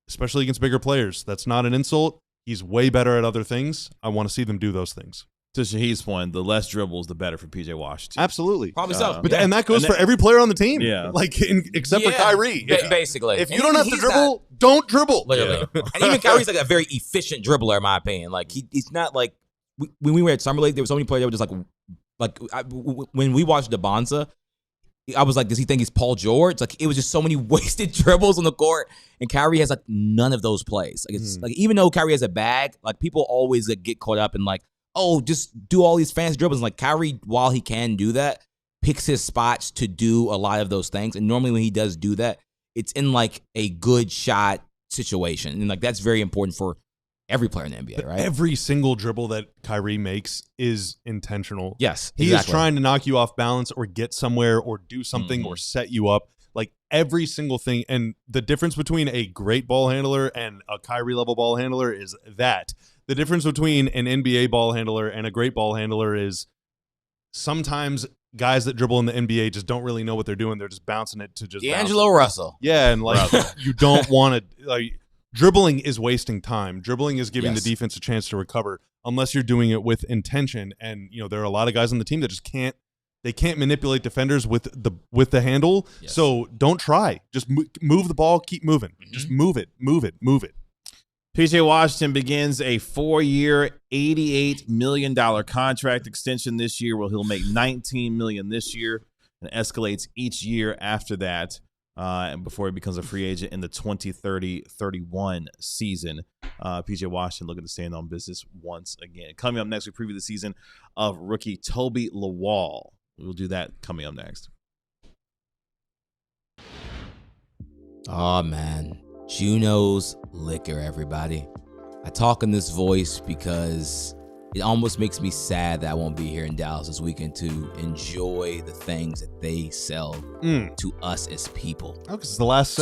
especially against bigger players. That's not an insult. He's way better at other things. I want to see them do those things. To Shahid's point, the less dribbles, the better for PJ Washington. Absolutely. Probably so. But and that goes for every player on the team. Yeah. Like, except for Kyrie. Basically. If you don't have to dribble, don't dribble. Literally. And even Kyrie's like a very efficient dribbler, in my opinion. Like, he's not like, when we were at Summer League, there were so many players that were just when we watched the Bonza, I was like, does he think he's Paul George? Like, it was just so many wasted dribbles on the court, and Kyrie has like none of those plays. Like, it's like, even though Kyrie has a bag, like, people always like get caught up in like, oh, just do all these fancy dribbles. Like, Kyrie, while he can do that, picks his spots to do a lot of those things. And normally when he does do that, it's in like a good shot situation, and like that's very important for every player in the NBA, right? Every single dribble that Kyrie makes is intentional. Yes, he is trying to knock you off balance or get somewhere or do something or set you up. Like, every single thing. And the difference between a great ball handler and a Kyrie level ball handler is that. The difference between an NBA ball handler and a great ball handler is sometimes guys that dribble in the NBA just don't really know what they're doing. They're just bouncing it to just D'Angelo Russell. Yeah, and like you don't want to like. Dribbling is wasting time. Dribbling is giving the defense a chance to recover unless you're doing it with intention. And, you know, there are a lot of guys on the team that just can't manipulate defenders with the handle. Yes. So don't try. Just move the ball, keep moving. Just move it. PJ Washington begins a 4-year, $88 million contract extension this year, where he'll make $19 million this year and escalates each year after that. And before he becomes a free agent in the 2030-31 season. PJ Washington looking to stand on business once again. Coming up next, we preview the season of rookie Tobi Lawal. We'll do that coming up next. Oh, man. Juno's Liquor, everybody. I talk in this voice because it almost makes me sad that I won't be here in Dallas this weekend to enjoy the things that they sell to us as people. Oh, because it's the last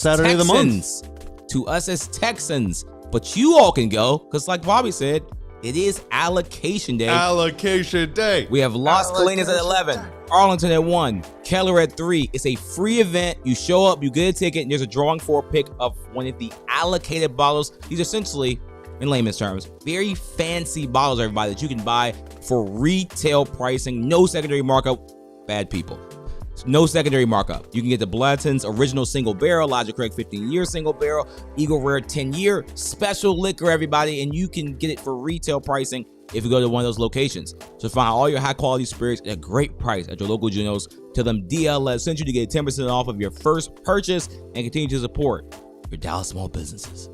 Saturday of the month. To us as Texans. But you all can go, because like Bobby said, it is allocation day. Allocation day. We have Las Colinas at 11, Arlington at 1, Keller at 3. It's a free event. You show up, you get a ticket, and there's a drawing for a pick of one of the allocated bottles. These are essentially, in layman's terms, very fancy bottles, everybody, that you can buy for retail pricing. No secondary markup. Bad people. No secondary markup. You can get the Blanton's original single barrel, Elijah Craig 15-year single barrel, Eagle Rare 10-year, special liquor, everybody, and you can get it for retail pricing if you go to one of those locations. So find all your high-quality spirits at a great price at your local Junos. Tell them DLS sent you to get 10% off of your first purchase and continue to support your Dallas small businesses.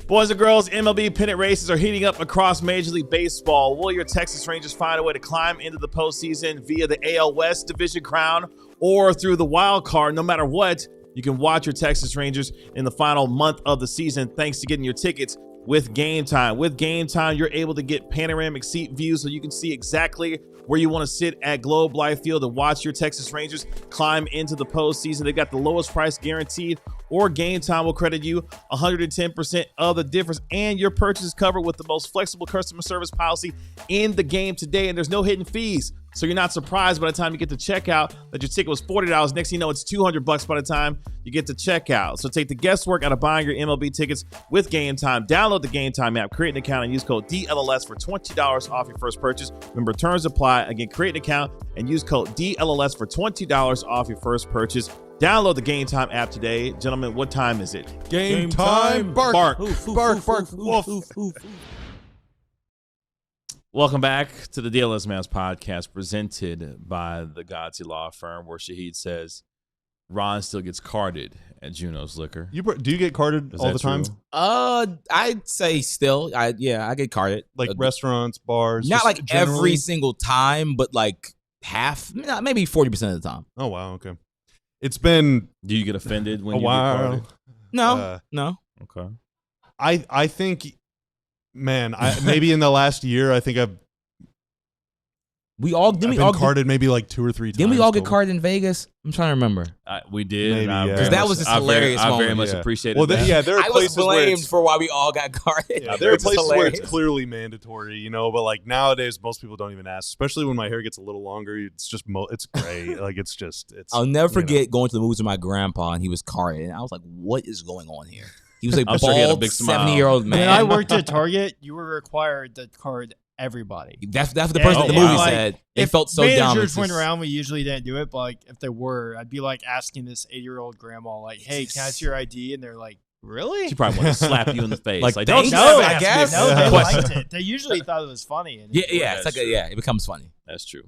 Boys and girls, MLB pennant races are heating up across Major League Baseball. Will your Texas Rangers find a way to climb into the postseason via the AL West division crown or through the wild card? No matter what, you can watch your Texas Rangers in the final month of the season thanks to getting your tickets with Game Time. With Game Time, you're able to get panoramic seat views so you can see exactly where you want to sit at Globe Life Field and watch your Texas Rangers climb into the postseason. They've got the lowest price guaranteed, or Game Time will credit you 110% of the difference, and your purchase is covered with the most flexible customer service policy in the game today, and there's no hidden fees. So you're not surprised by the time you get to checkout that your ticket was $40. Next thing you know, it's $200 by the time you get to checkout. So take the guesswork out of buying your MLB tickets with Game Time. Download the Game Time app, create an account, and use code DLLS for $20 off your first purchase. Remember, terms apply. Again, create an account and use code DLLS for $20 off your first purchase. Download the Game Time app today. Gentlemen, what time is it? Game time. Bark. Bark. Bark. Bark. Wolf. Welcome back to the DLLS Mavs podcast presented by the Godsey Law Firm, where Shahid says Ron still gets carded at Juno's Liquor. Do you get carded Is all that the time? true? I'd say still. I get carded. Like restaurants, bars? Not just like generally? every single time, but like half, maybe 40% of the time. Oh, wow. Okay. It's been Do you get offended when a you get while. carded? No. Okay. I think, man, maybe in the last year, I think I've been carded maybe like 2 or 3 times. Didn't we all get total. carded in Vegas? I'm trying to remember. We did. Maybe, yeah. Because that was just hilarious I very moment. much Yeah. appreciated Well, that. there are I was places where blamed for why we all got carded. yeah, there are It's just places where it's hilarious. clearly mandatory, but like nowadays, most people don't even ask, especially when my hair gets a little longer. It's just, it's gray. Like, it's I'll never forget going to the movies with my grandpa, and he was carded. And I was like, what is going on here? He was a I'm sure he had a bald big smile. 70-year-old man. When I worked at Target, you were required to card everybody. That's what the person at the Yeah, movie like, said. They if felt so dumb. managers It's went just- around, we usually didn't do it, but like if they were, I'd be like asking this 80-year-old grandma, like, "Hey, can I see your ID?" And they're like, "Really?" She probably wanted to slap you in the face. Like, don't thanks, you no, ever I ask me guess. a No, they question. liked it. They usually thought it was funny. And Yeah, That's it's like true. it becomes funny. That's true.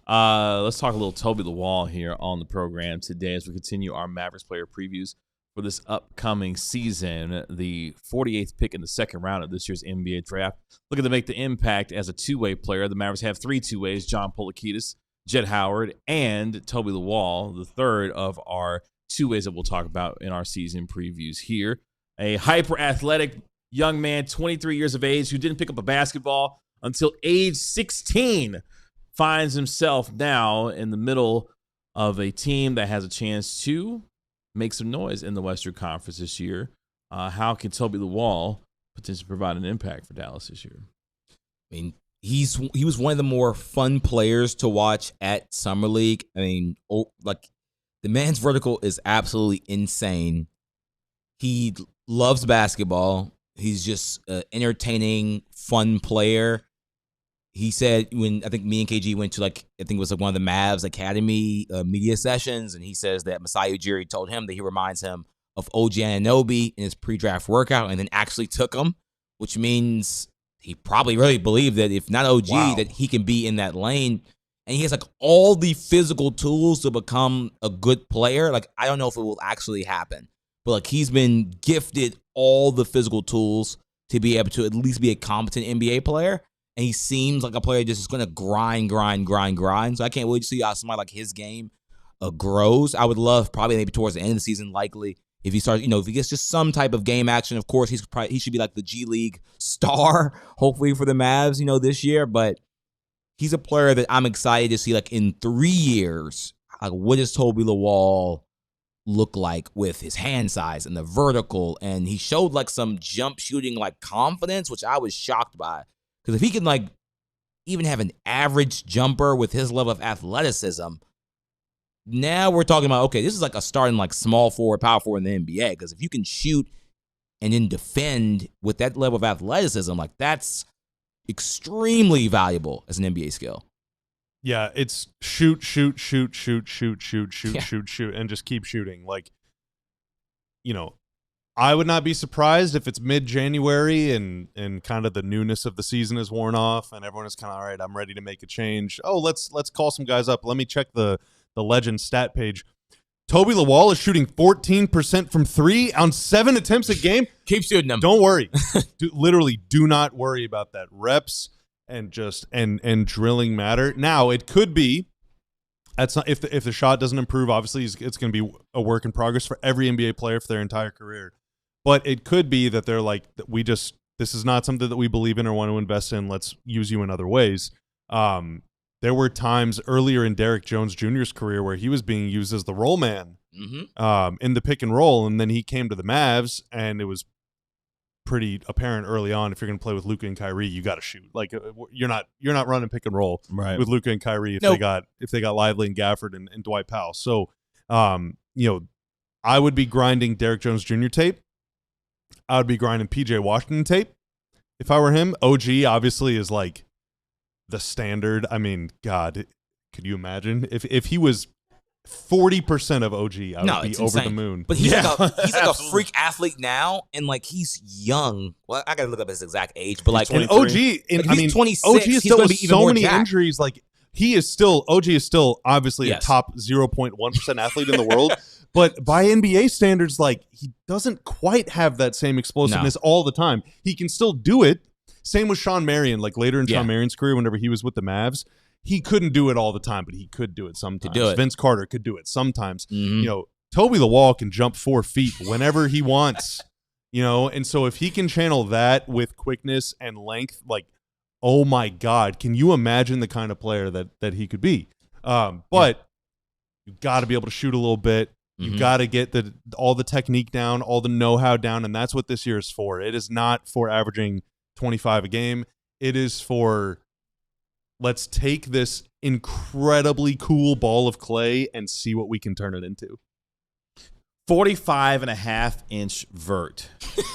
Let's talk a little Tobi Lawal here on the program today as we continue our Mavericks player previews for this upcoming season, the 48th pick in the second round of this year's NBA draft. Looking to make the impact as a two-way player. The Mavericks have 3 two-ways, John Polakidis, Jett Howard, and Tobi Lawal, the third of our two-ways that we'll talk about in our season previews here. A hyper-athletic young man, 23 years of age, who didn't pick up a basketball until age 16, finds himself now in the middle of a team that has a chance to make some noise in the Western Conference this year. How can Tobi Lawal potentially provide an impact for Dallas this year? I mean, he was one of the more fun players to watch at Summer League. I mean, like the man's vertical is absolutely insane. He loves basketball. He's just an entertaining, fun player. He said when I think me and KG went to I think it was one of the Mavs Academy media sessions, and he says that Masai Ujiri told him that he reminds him of OG Anunoby in his pre-draft workout, and then actually took him, which means he probably really believed that if not OG, that he can be in that lane. And he has like all the physical tools to become a good player. Like, I don't know if it will actually happen, but like he's been gifted all the physical tools to be able to at least be a competent NBA player. And he seems like a player just is going to grind. So I can't wait to see how somebody like his game grows. I would love probably maybe towards the end of the season, likely, if he starts, if he gets just some type of game action. Of course, he should be like the G League star, hopefully for the Mavs, this year. But he's a player that I'm excited to see, like in 3 years, like what does Tobi Lawal look like with his hand size and the vertical? And he showed like some jump shooting like confidence, which I was shocked by. Because if he can like even have an average jumper with his level of athleticism, now we're talking about, okay, this is like a starting like small forward, power forward in the NBA. Because if you can shoot and then defend with that level of athleticism, like that's extremely valuable as an NBA skill. Yeah, it's shoot, and just keep shooting. Like, I would not be surprised if it's mid-January and kind of the newness of the season is worn off and everyone is kind of, all right, I'm ready to make a change. Oh, let's call some guys up. Let me check the Legends stat page. Tobi Lawal is shooting 14% from 3 on 7 attempts a game. Keep shooting them. Don't worry. Literally, do not worry about that. Reps and drilling matter. Now, it could be that's not if the shot doesn't improve. Obviously, it's going to be a work in progress for every NBA player for their entire career. But it could be that they're like, this is not something that we believe in or want to invest in. Let's use you in other ways. There were times earlier in Derrick Jones Jr.'s career where he was being used as the roll man in the pick and roll, and then he came to the Mavs, and it was pretty apparent early on, if you're going to play with Luka and Kyrie, you got to shoot. Like you're not running pick and roll with Luka and Kyrie if they got Lively and Gafford and Dwight Powell. So, I would be grinding Derrick Jones Jr. tape. I would be grinding PJ Washington tape if I were him. OG obviously is like the standard. I mean, God, could you imagine if he was 40% of OG, I would be it's over insane. the moon. But he's Yeah, like a absolutely. freak athlete now, and like he's young. Well, I gotta look up his exact age, but like And 23. OG, and Like, I he's mean, 26, OG is he's still gonna with be even so more many jacked. injuries. Like OG is still obviously Yes. a top 0.1% athlete in the world, but by NBA standards, like he doesn't quite have that same explosiveness all the time. He can still do it. Same with Sean Marion. Like later in Sean Marion's career, whenever he was with the Mavs, he couldn't do it all the time, but he could do it sometimes. do it. Vince Carter could do it sometimes. Mhm. You know, Tobi Lawal can jump 4 feet whenever he wants. You know, and so if he can channel that with quickness and length, like, oh my God, can you imagine the kind of player that he could be? But you got to be able to shoot a little bit. You got to get all the technique down, all the know-how down, and that's what this year is for. It is not for averaging 25 a game. It is for, let's take this incredibly cool ball of clay and see what we can turn it into. 45.5-inch vert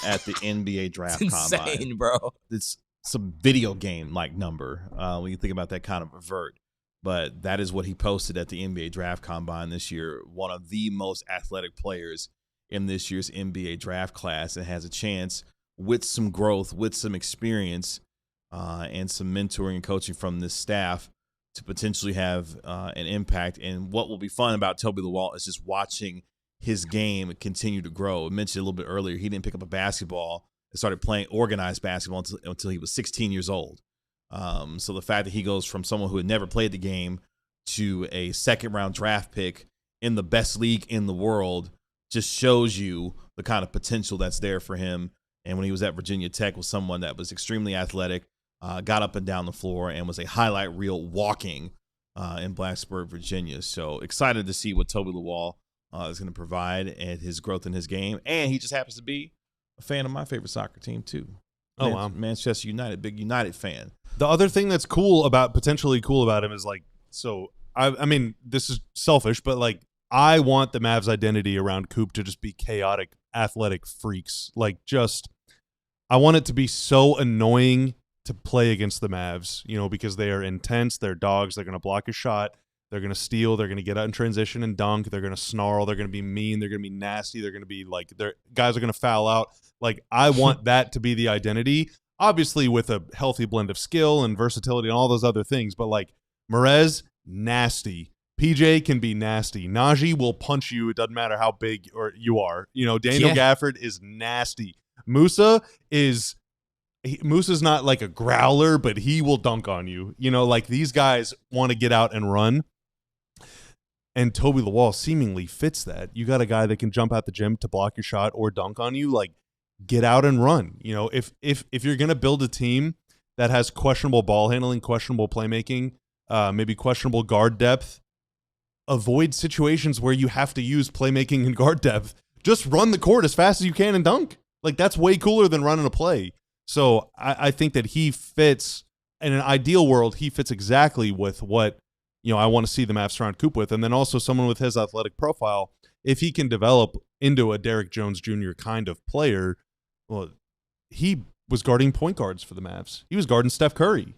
at the NBA draft It's combine. insane, bro. It's some video game like number when you think about that kind of vert. But that is what he posted at the NBA draft combine this year. One of the most athletic players in this year's NBA draft class, and has a chance with some growth, with some experience, and some mentoring and coaching from this staff to potentially have an impact. And what will be fun about Tobi Lawal is just watching his game continue to grow. I mentioned a little bit earlier, he didn't pick up a basketball and started playing organized basketball until he was 16 years old. So the fact that he goes from someone who had never played the game to a second-round draft pick in the best league in the world just shows you the kind of potential that's there for him. And when he was at Virginia Tech, was someone that was extremely athletic, got up and down the floor, and was a highlight reel walking in Blacksburg, Virginia. So excited to see what Tobi Lawal is going to provide and his growth in his game. And he just happens to be a fan of my favorite soccer team, too. Oh, wow. Manchester United, big United fan. The other thing that's potentially cool about him is like, so I mean, this is selfish, but like, I want the Mavs identity around Coop to just be chaotic, athletic freaks. Like, I want it to be so annoying to play against the Mavs, you know, because they are intense. They're dogs. They're going to block a shot. They're going to steal. They're going to get out in transition and dunk. They're going to snarl. They're going to be mean. They're going to be nasty. They're going to be like, guys are going to foul out. Like, I want that to be the identity, obviously with a healthy blend of skill and versatility and all those other things. But like, Morez, nasty. PJ can be nasty. Najee will punch you. It doesn't matter how big you are. You know, Daniel Gafford is nasty. Musa's not like a growler, but he will dunk on you. You know, like, these guys want to get out and run. And Tobi Lawal seemingly fits that. You got a guy that can jump out the gym to block your shot or dunk on you. Like, get out and run. You know, if you're going to build a team that has questionable ball handling, questionable playmaking, maybe questionable guard depth, avoid situations where you have to use playmaking and guard depth. Just run the court as fast as you can and dunk. Like, that's way cooler than running a play. So I think that he fits, in an ideal world, he fits exactly with what, you know, I want to see the Mavs surround Coop with. And then also someone with his athletic profile, if he can develop into a Derrick Jones Jr. kind of player, well, he was guarding point guards for the Mavs. He was guarding Steph Curry,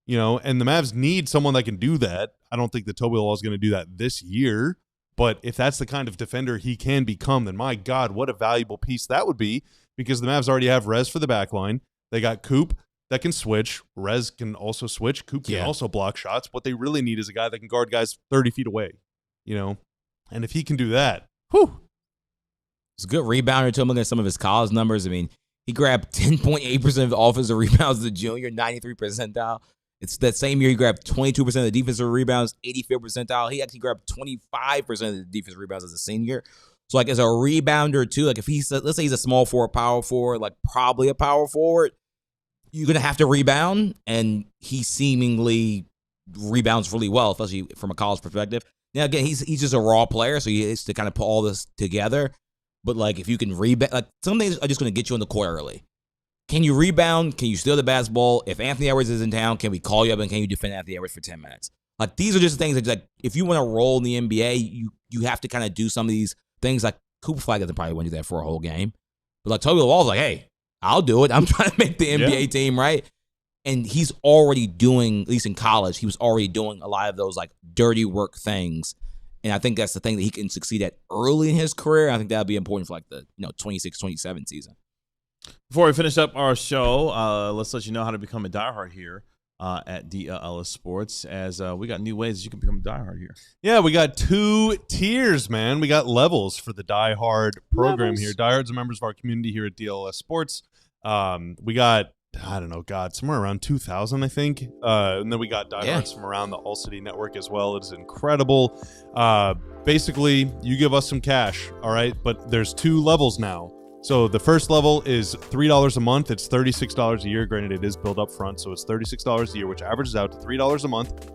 you know, and the Mavs need someone that can do that. I don't think that Tobi Lawal is going to do that this year, but if that's the kind of defender he can become, then my God, what a valuable piece that would be, because the Mavs already have Rez for the back line. They got Coop that can switch. Rez can also switch. Coop can also block shots. What they really need is a guy that can guard guys 30 feet away, you know, and if he can do that, whew. It's a good rebounder too. I'm looking at some of his college numbers. I mean, he grabbed 10.8% of the offensive rebounds as a junior, 93th percentile. It's that same year he grabbed 22% of the defensive rebounds, 85th percentile. He actually grabbed 25% of the defensive rebounds as a senior. So, like, as a rebounder too, like, if he's, let's say he's a small forward, power forward, like probably a power forward, you're going to have to rebound, and he seemingly rebounds really well, especially from a college perspective. Now, again, he's just a raw player, so he has to kind of put all this together. But, like, if you can rebound, like, some things are just going to get you in the court early. Can you rebound? Can you steal the basketball? If Anthony Edwards is in town, can we call you up and can you defend Anthony Edwards for 10 minutes? Like, these are just things that, like, if you want to roll in the NBA, you have to kind of do some of these things. Like, Cooper Flagg doesn't probably want to do that for a whole game. But, like, Tobi Lawal's like, hey, I'll do it. I'm trying to make the NBA team, right? And he's already doing, at least in college, he was already doing a lot of those, like, dirty work things. And I think that's the thing that he can succeed at early in his career. I think that'll be important for like the 26-27 season. Before we finish up our show, let's let you know how to become a diehard here at DLLS Sports, as we got new ways that you can become a diehard here. Yeah, we got 2 tiers, man. We got levels for the diehard program here. Diehards are members of our community here at DLLS Sports. We got, I don't know, somewhere around 2,000, I think. And then we got diehards from around the All City Network as well. It is incredible. Basically, you give us some cash, all right? But there's 2 levels now. So the first level is $3 a month. It's $36 a year. Granted, it is billed up front, so it's $36 a year, which averages out to $3 a month.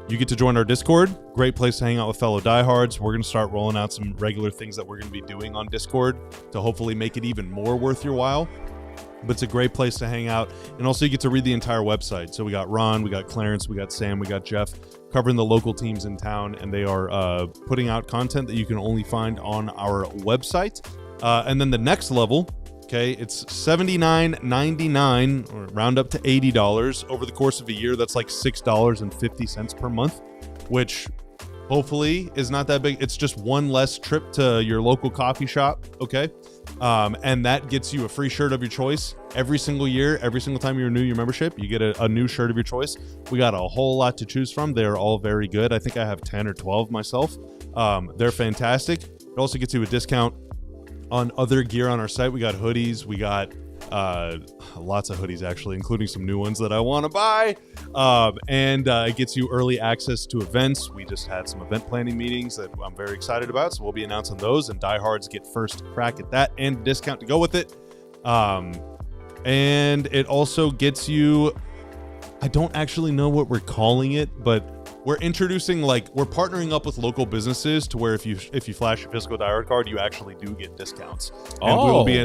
You get to join our Discord. Great place to hang out with fellow diehards. We're going to start rolling out some regular things that we're going to be doing on Discord to hopefully make it even more worth your while. But it's a great place to hang out. And also you get to read the entire website. So we got Ron, we got Clarence, we got Sam, we got Jeff covering the local teams in town. And they are putting out content that you can only find on our website. And then the next level, okay, it's $79.99 or round up to $80 over the course of a year. That's like $6.50 per month, which hopefully is not that big. It's just one less trip to your local coffee shop, okay? And that gets you a free shirt of your choice every single year. Every single time you renew your membership, you get a new shirt of your choice. We got a whole lot to choose from. They're all very good. I think I have 10 or 12 myself. They're fantastic. It also gets you a discount on other gear on our site. We got hoodies. We got lots of hoodies, actually, including some new ones that I want to buy. And it gets you early access to events. We just had some event planning meetings that I'm very excited about, so we'll be announcing those, and diehards get first crack at that and a discount to go with it. And it also gets you, I don't actually know what we're calling it, but we're introducing, we're partnering up with local businesses to where if you flash your physical diehard card, you actually do get discounts. And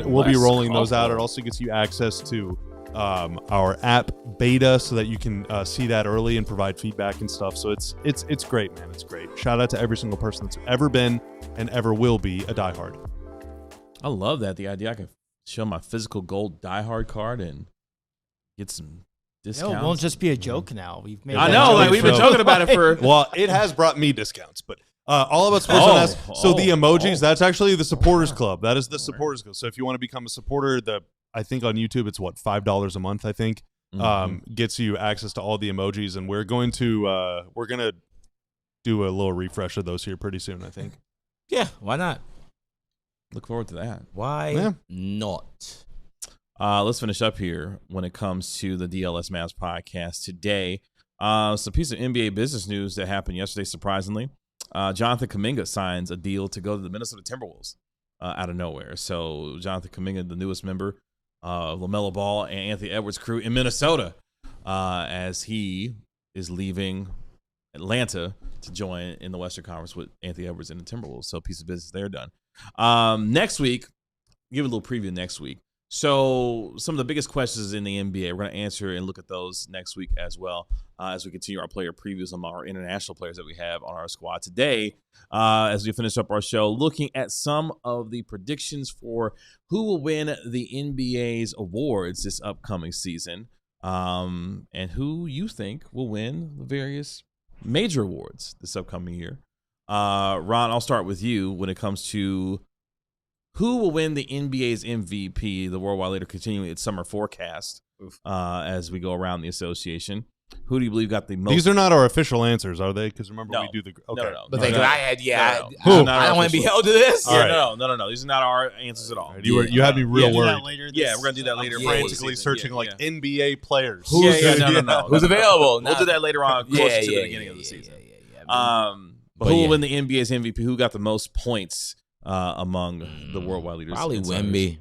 we'll be rolling those out. It also gets you access to our app beta so that you can see that early and provide feedback and stuff. So it's great, man. It's great. Shout out to every single person that's ever been and ever will be a diehard. I love that. The idea I can show my physical gold diehard card and get some discounts. It won't just be a joke now. We've made I know, we've been talking about it for. Well, it has brought me discounts, but all of us the emojis, that's actually the supporters club. That is the supporters club. So if you want to become a supporter, I think on YouTube it's $5 a month. I think gets you access to all the emojis, and we're gonna do a little refresh of those here pretty soon. I think. Yeah, why not? Look forward to that. Why not? Let's finish up here when it comes to the DLS Mavs podcast today. Some piece of NBA business news that happened yesterday, surprisingly. Jonathan Kuminga signs a deal to go to the Minnesota Timberwolves out of nowhere. So Jonathan Kuminga, the newest member of LaMelo Ball and Anthony Edwards' crew in Minnesota, as he is leaving Atlanta to join in the Western Conference with Anthony Edwards and the Timberwolves. So piece of business there done. Next week, give a little preview next week. So some of the biggest questions in the NBA, we're going to answer and look at those next week as well as we continue our player previews among our international players that we have on our squad today. As we finish up our show, looking at some of the predictions for who will win the NBA's awards this upcoming season, and who you think will win the various major awards this upcoming year. Ron, I'll start with you when it comes to who will win the NBA's MVP, the worldwide leader continuing its summer forecast as we go around the association. Who do you believe got the most? These are not our official answers, are they? Because remember, we do the... Okay. No. But I don't want to be held to this. No. These are not our answers at all. You had me real worried. We're going to do that later. Frantically searching NBA players. Who's available? We'll do that later on, closer to the beginning of the season. But who will win the NBA's MVP? Who got the most points among the worldwide leaders? Probably Wemby.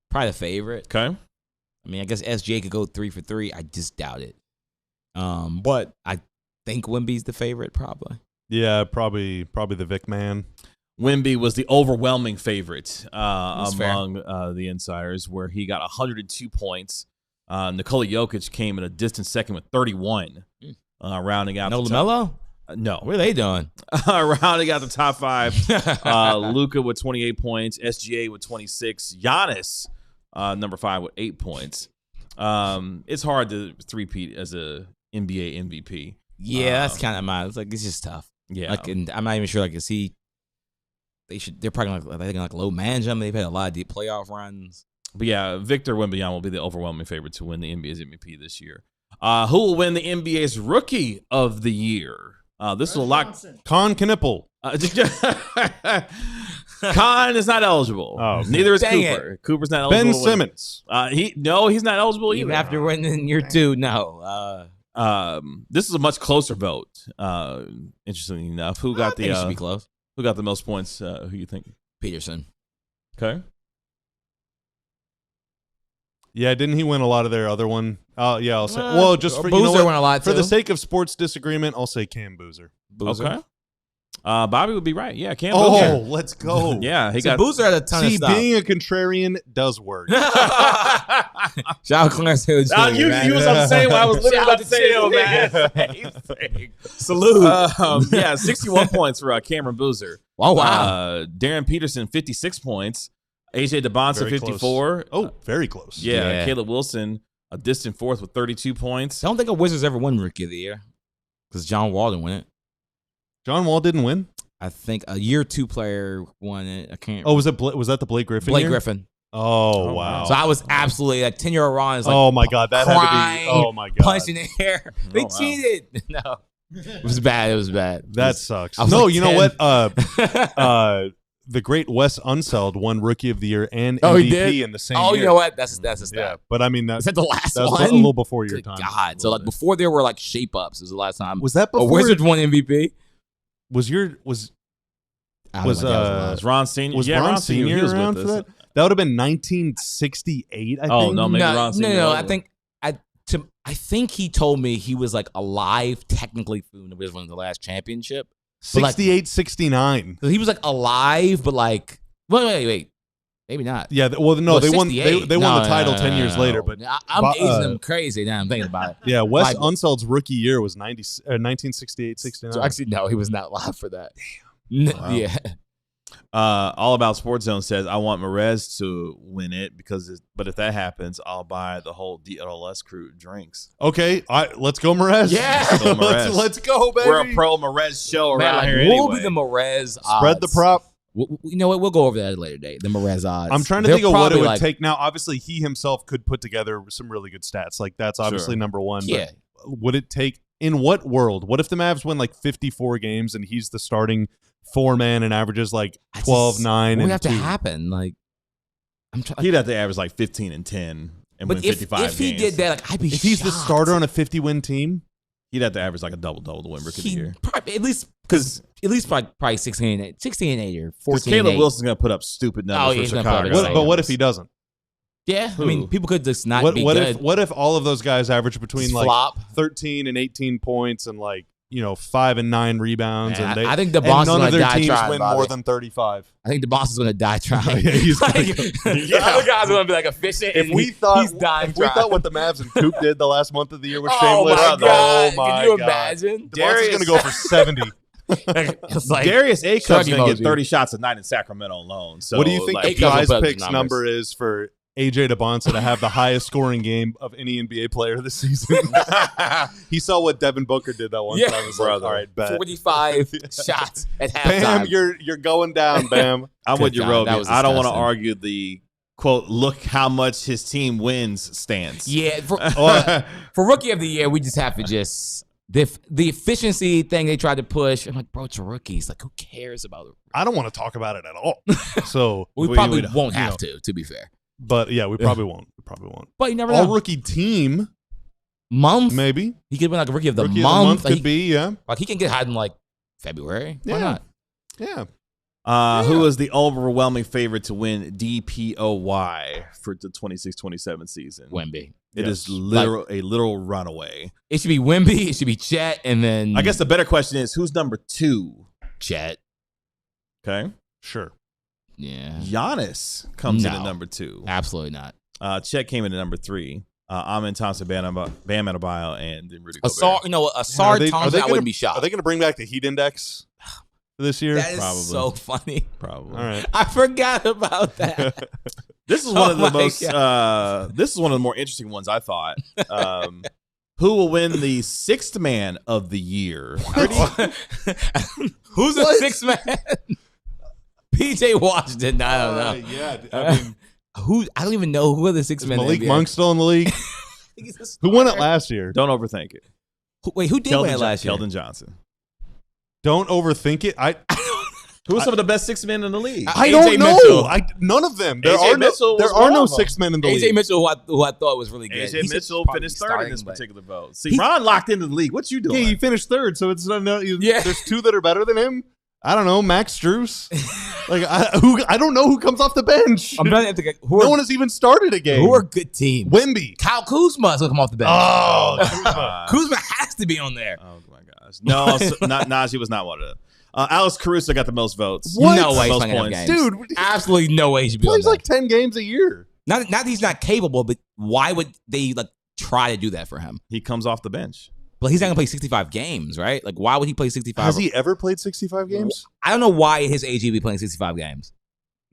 Probably the favorite. Okay. I mean, I guess SJ could go 3 for 3. I just doubt it. But I think Wemby's the favorite, probably. Yeah, probably the Vic man. Wemby was the overwhelming favorite among the insiders, where he got 102 points. Nikola Jokic came in a distant second with 31, rounding out. No LaMelo? No. What are they doing? Rounding out the top 5. Luka with 28 points. SGA with 26. Giannis, number 5, with 8 points. It's hard to three-peat as a NBA MVP. Yeah, that's kind of mine. It's just tough. Yeah. Like, and I'm not even sure. Like, is he? They're probably like low management. They've had a lot of deep playoff runs. But yeah, Victor Wembanyama will be the overwhelming favorite to win the NBA's MVP this year. Who will win the NBA's Rookie of the Year? This is a lot. Con Knipple. Khan is not eligible. Oh, neither is dang Cooper. Cooper's not eligible. Ben Simmons. He's not eligible Even either. after winning year 2, no. This is a much closer vote. Interestingly enough, who got I think it should be close. who got the most points? Who you think? Peterson. Okay. Yeah, didn't he win a lot of their other one? Yeah, I'll say. Well, just for Boozer won a lot for too. the sake of sports disagreement, I'll say Cam Boozer. Okay. Bobby would be right. Yeah, Cam Oh, Boozer. let's go. Yeah, he So got Boozer had a ton of See, stuff. being a contrarian does work. Shout out Clarence Hill Jr., man. you was on the same one. I was literally Shout about out to say Chill, it, man. Salute. Yeah, 61 points for Cameron Boozer. Oh, wow. Darren Peterson, 56 points. AJ DeBonsa, Very 54. Oh, very close. Yeah, Caleb Wilson, a distant fourth with 32 points. I don't think a Wizards ever won Rookie of the Year because John Wall didn't win it. John Wall didn't win. I think a year 2 player won it. I can't. Oh, was that the Blake Griffin? Blake year? Griffin. Oh, Oh, wow. So I was absolutely like 10-year-old Ron is like, oh my God, that had to crying, be. Oh my God, punching the air. They wow. cheated. No, it was bad. It was bad. that sucks. I was No, like you 10. know what? The great Wes Unseld won Rookie of the Year and Oh, he MVP did? in the same Oh, year. you know what? That's a Yeah, stat. but I mean Is that the last that's one? a little before your Good time. God. So like before there were like shape ups, was the last time Was that a before? Wizard won MVP. Was I don't Was, think that uh, Was Ron Senior? was yeah, Ron Senior Senior he was around with for us. that? That would have been 1968. I Oh, think. no, maybe Ron Senior. No. was I one. think I think he told me he was like alive technically when the Wizards won the last championship. But, like, 68, 69. So he was like alive, but like wait. Maybe not. Yeah, well, no, Well, they won. 68. They won No, the title no, 10 no, years no. later, but I'm But, aging them crazy now. I'm thinking about it. yeah, Wes Like- Unseld's rookie year was 1968, 69. So actually, no, he was not live for that. Wow. Yeah. All About Sports Zone says I want Morez to win it but if that happens, I'll buy the whole DLLS crew drinks. Okay, let's go, Morez. Yeah. Let's go, Morez. let's go, baby. We're a pro Morez show Man, around like, here what anyway. will be the Morez Spread the odds? prop. You know what? We'll go over that at a later date. The Morez odds. I'm trying to They're think of what it probably would like, take. Now, obviously, he himself could put together some really good stats. Like, that's obviously Sure. number one. Yeah. But would it take, in what world? What if the Mavs win like 54 games and he's the starting 4-man and averages like 12, 9, What would and have to 2? happen? Like, I'm trying. He'd have to average like 15 and 10 and But win if 55 he games. did that, like, I'd be If he's the shocked. starter on a 50-win team, He'd have to average like a double-double to win Rookie of the He Year. probably, at least Because probably 16 and 8 or 14 Caleb and 8. Wilson's going to put up stupid Oh, numbers yeah, for he's gonna put up Chicago. insane but what if he doesn't? Yeah, I mean, Who? people could just not What be what good. if all of those guys average between Just like flop. 13 and 18 points and like 5 and 9 rebounds, Man, and they I think the and Boston's none gonna of their die teams trying, win Bobby. more than 35. I think the boss is going to die trying. Yeah, he's like, gonna- the other guys are going to be like efficient. If and we thought he's dying if we trying. thought what the Mavs and Coop did the last month of the year was Oh shameless, my God! oh my Can you God. imagine? Darius is going to go for 70. It's like Darius Acup's shrug going to get emoji. 30 shots a night in Sacramento alone. So What do you think like, the Acup's prize will put up picks his number numbers. is for AJ DeBonsa to have the highest scoring game of any NBA player this season? He saw what Devin Booker did that one Yeah. time. I was like, all right, bet. 45 shots at Bam, halftime. you're going down, Bam. I'm with you, God, that Roby. was I don't want to disgusting. argue the quote, look how much his team wins stance. Yeah, for Rookie of the Year, we just have to just the efficiency thing they tried to push. I'm like, bro, it's a rookies. Like, who cares about it? I don't want to talk about it at all. So, We We probably would, won't have to be fair. but yeah, we probably won't. We probably won't. But you never All know. rookie team, Month, maybe. he could win like a Rookie of the Rookie Month. of the month Like, could be, yeah. like he can get hot in like February. Why Yeah. not? Yeah. Who is the overwhelming favorite to win DPOY for the 26-27 season? Wemby. It Yes. is a literal runaway. It should be Wemby. It should be Chet, and then I guess the better question is who's number 2? Chet. Okay. Sure. Yeah, Giannis comes in No. at number 2. absolutely not. Chet came in at number 3. Amin Thompson, Bam Adebayo, and then Rudy A Gobert. Sar Thompson, I wouldn't be shocked. Are they going to bring back the heat index this year? That is Probably. so funny. Probably. All right. I forgot about that. This is one of the Oh my most. This is one of the more interesting ones I thought. Who will win the sixth man of the year? Who's the sixth man? PJ Washington. I don't know. Yeah, I mean, I don't even know who are the six is men. Malik Monk still in the league? Who won it last year? Don't overthink it. Who did win it last year? Keldon Johnson. Don't overthink it. Who are some of the best six men in the league? I AJ don't know. Mitchell. None of them. There AJ are Mitchell was no one of them. six men in the AJ league. Mitchell, who I thought was really good. AJ He's Mitchell probably finished third in starting, this but- particular vote. See, Ron locked into the league. What you doing? Yeah, he finished third, so it's not. Yeah. There's two that are better than him. I don't know, Max Strus. I don't know who comes off the bench. I'm trying to think. No one has even started a game. Who are good teams? Wemby. Kyle Kuzma's gonna come off the bench. Oh, Kuzma has to be on there. Oh my gosh. No, Najee was not one of them. Alex Caruso got the most votes. What? No way he's Most playing enough points. games. dude. Absolutely no way he should be on Plays there. like 10 games a year. Not that he's not capable, but why would they try to do that for him? He comes off the bench. But he's not gonna play 65 games, right? Like, why would he play 65? Has he ever played 65 games? I don't know why at his age he'd be playing 65 games.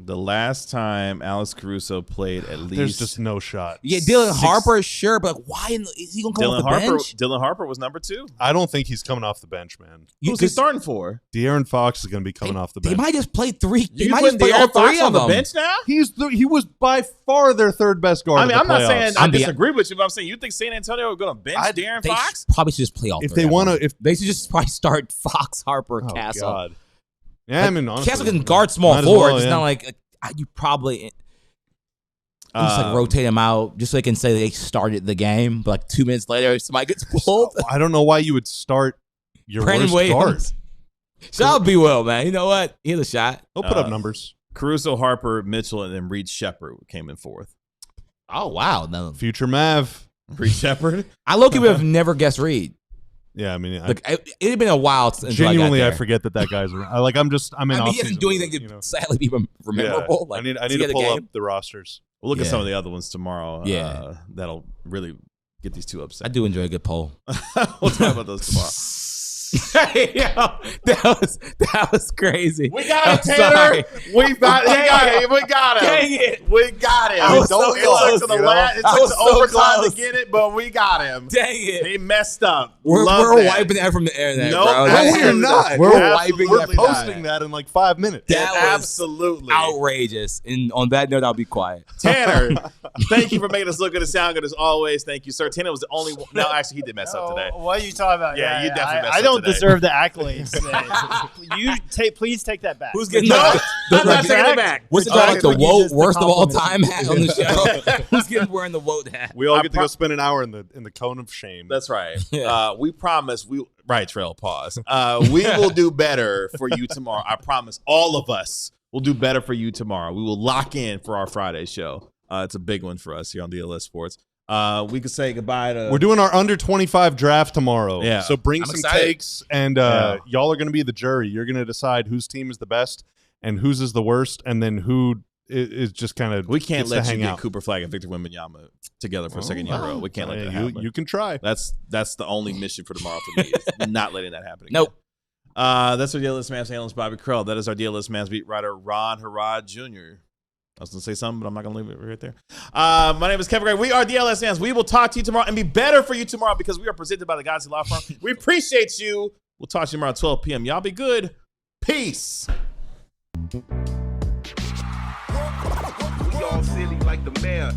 The last time Alex Caruso played at least There's just no shot. Yeah, Dylan Harper, sure, but why is he gonna come off the bench? Dylan Harper was number 2. I don't think he's coming off the bench, man. Who's he starting for? De'Aaron Fox is going to be coming off the bench. They might just play three. They You might putting just play all De'Aaron Fox three on of the them. bench now? He was by far their third best guard. I mean, in I'm the not playoffs. saying I disagree with you, but I'm saying you think San Antonio are going to bench De'Aaron They Fox? probably should just play all If three they of want them. to, if They should just probably start Fox, Harper, oh, Castle. God. Yeah, I mean, honestly, Castle can guard small might as forwards. well, It's yeah. not like you probably just rotate them out just so they can say they started the game. But 2 minutes later, somebody gets pulled. I don't know why you would start your Brandon worst guard. Williams. Shout out B. Will, man. You know what? He had a shot. He'll put up numbers. Caruso, Harper, Mitchell, and then Reed Shepard came in fourth. Oh wow! No. Future Mav. Reed Shepard? I low-key would have never guessed Reed. Yeah, I mean, Like it had been a while since genuinely, I I got there. forget that guy's around. I'm in. I mean, he doesn't do anything to you know. sadly be memorable. Yeah. Like, I need to pull up the rosters. We'll look at Yeah. some of the other ones tomorrow. Yeah. That'll really get these two upset. I do enjoy a good poll. We'll talk about those tomorrow. that was crazy. We got I'm it, Taylor. sorry. We got it. We got him. Dang it. We got him. I was so close, It took to the you know? last. It I took was to so overtime close. to get it, but we got him. Dang it. He messed up. We're Love that. wiping that from the internet, Nope. bro. No, Absolutely we're not. We're We're wiping We're that from posting that in like 5 minutes. That was Absolutely. outrageous. And on that note, I'll be quiet. Tanner, thank you for making us look good and sound good as always. Thank you, sir. Tanner was the only one. No, actually, he did mess up today. What are you talking about? Yeah, you definitely messed I up don't today. deserve the accolades today. Please take that back. Who's getting No, the I'm not taking it back. What's it Oh, called? Like the okay. woke Just the worst of all compliment. time hat on the show? Who's getting wearing the woke hat? We all I get to go spend an hour in the cone of shame. That's right. Yeah. We promise right, Trail, pause. We will do better for you tomorrow. I promise all of us will do better for you tomorrow. We will lock in for our Friday show. It's a big one for us here on DLS Sports. We could say goodbye to. We're doing our under 25 draft tomorrow. Yeah. So bring I'm some excited. takes, and y'all are going to be the jury. You're going to decide whose team is the best and whose is the worst, and then who is just kind of We can't let you hang get out. Cooper Flagg and Victor Wembanyama together for a second year in a row. We can't let that you, happen. you can try. That's the only mission for tomorrow for me. Is not letting that happen. Again. Nope. That's our DLS Mavs analyst Bobby Krell. That is our DLS Mavs beat writer Ron Harrod Jr. I was going to say something, but I'm not going to leave it right there. My name is Kevin Gray. We are DLS fans. We will talk to you tomorrow and be better for you tomorrow because we are presented by the Godsey Law Firm. We appreciate you. We'll talk to you tomorrow at 12 p.m. Y'all be good. Peace. We all silly like the mayor.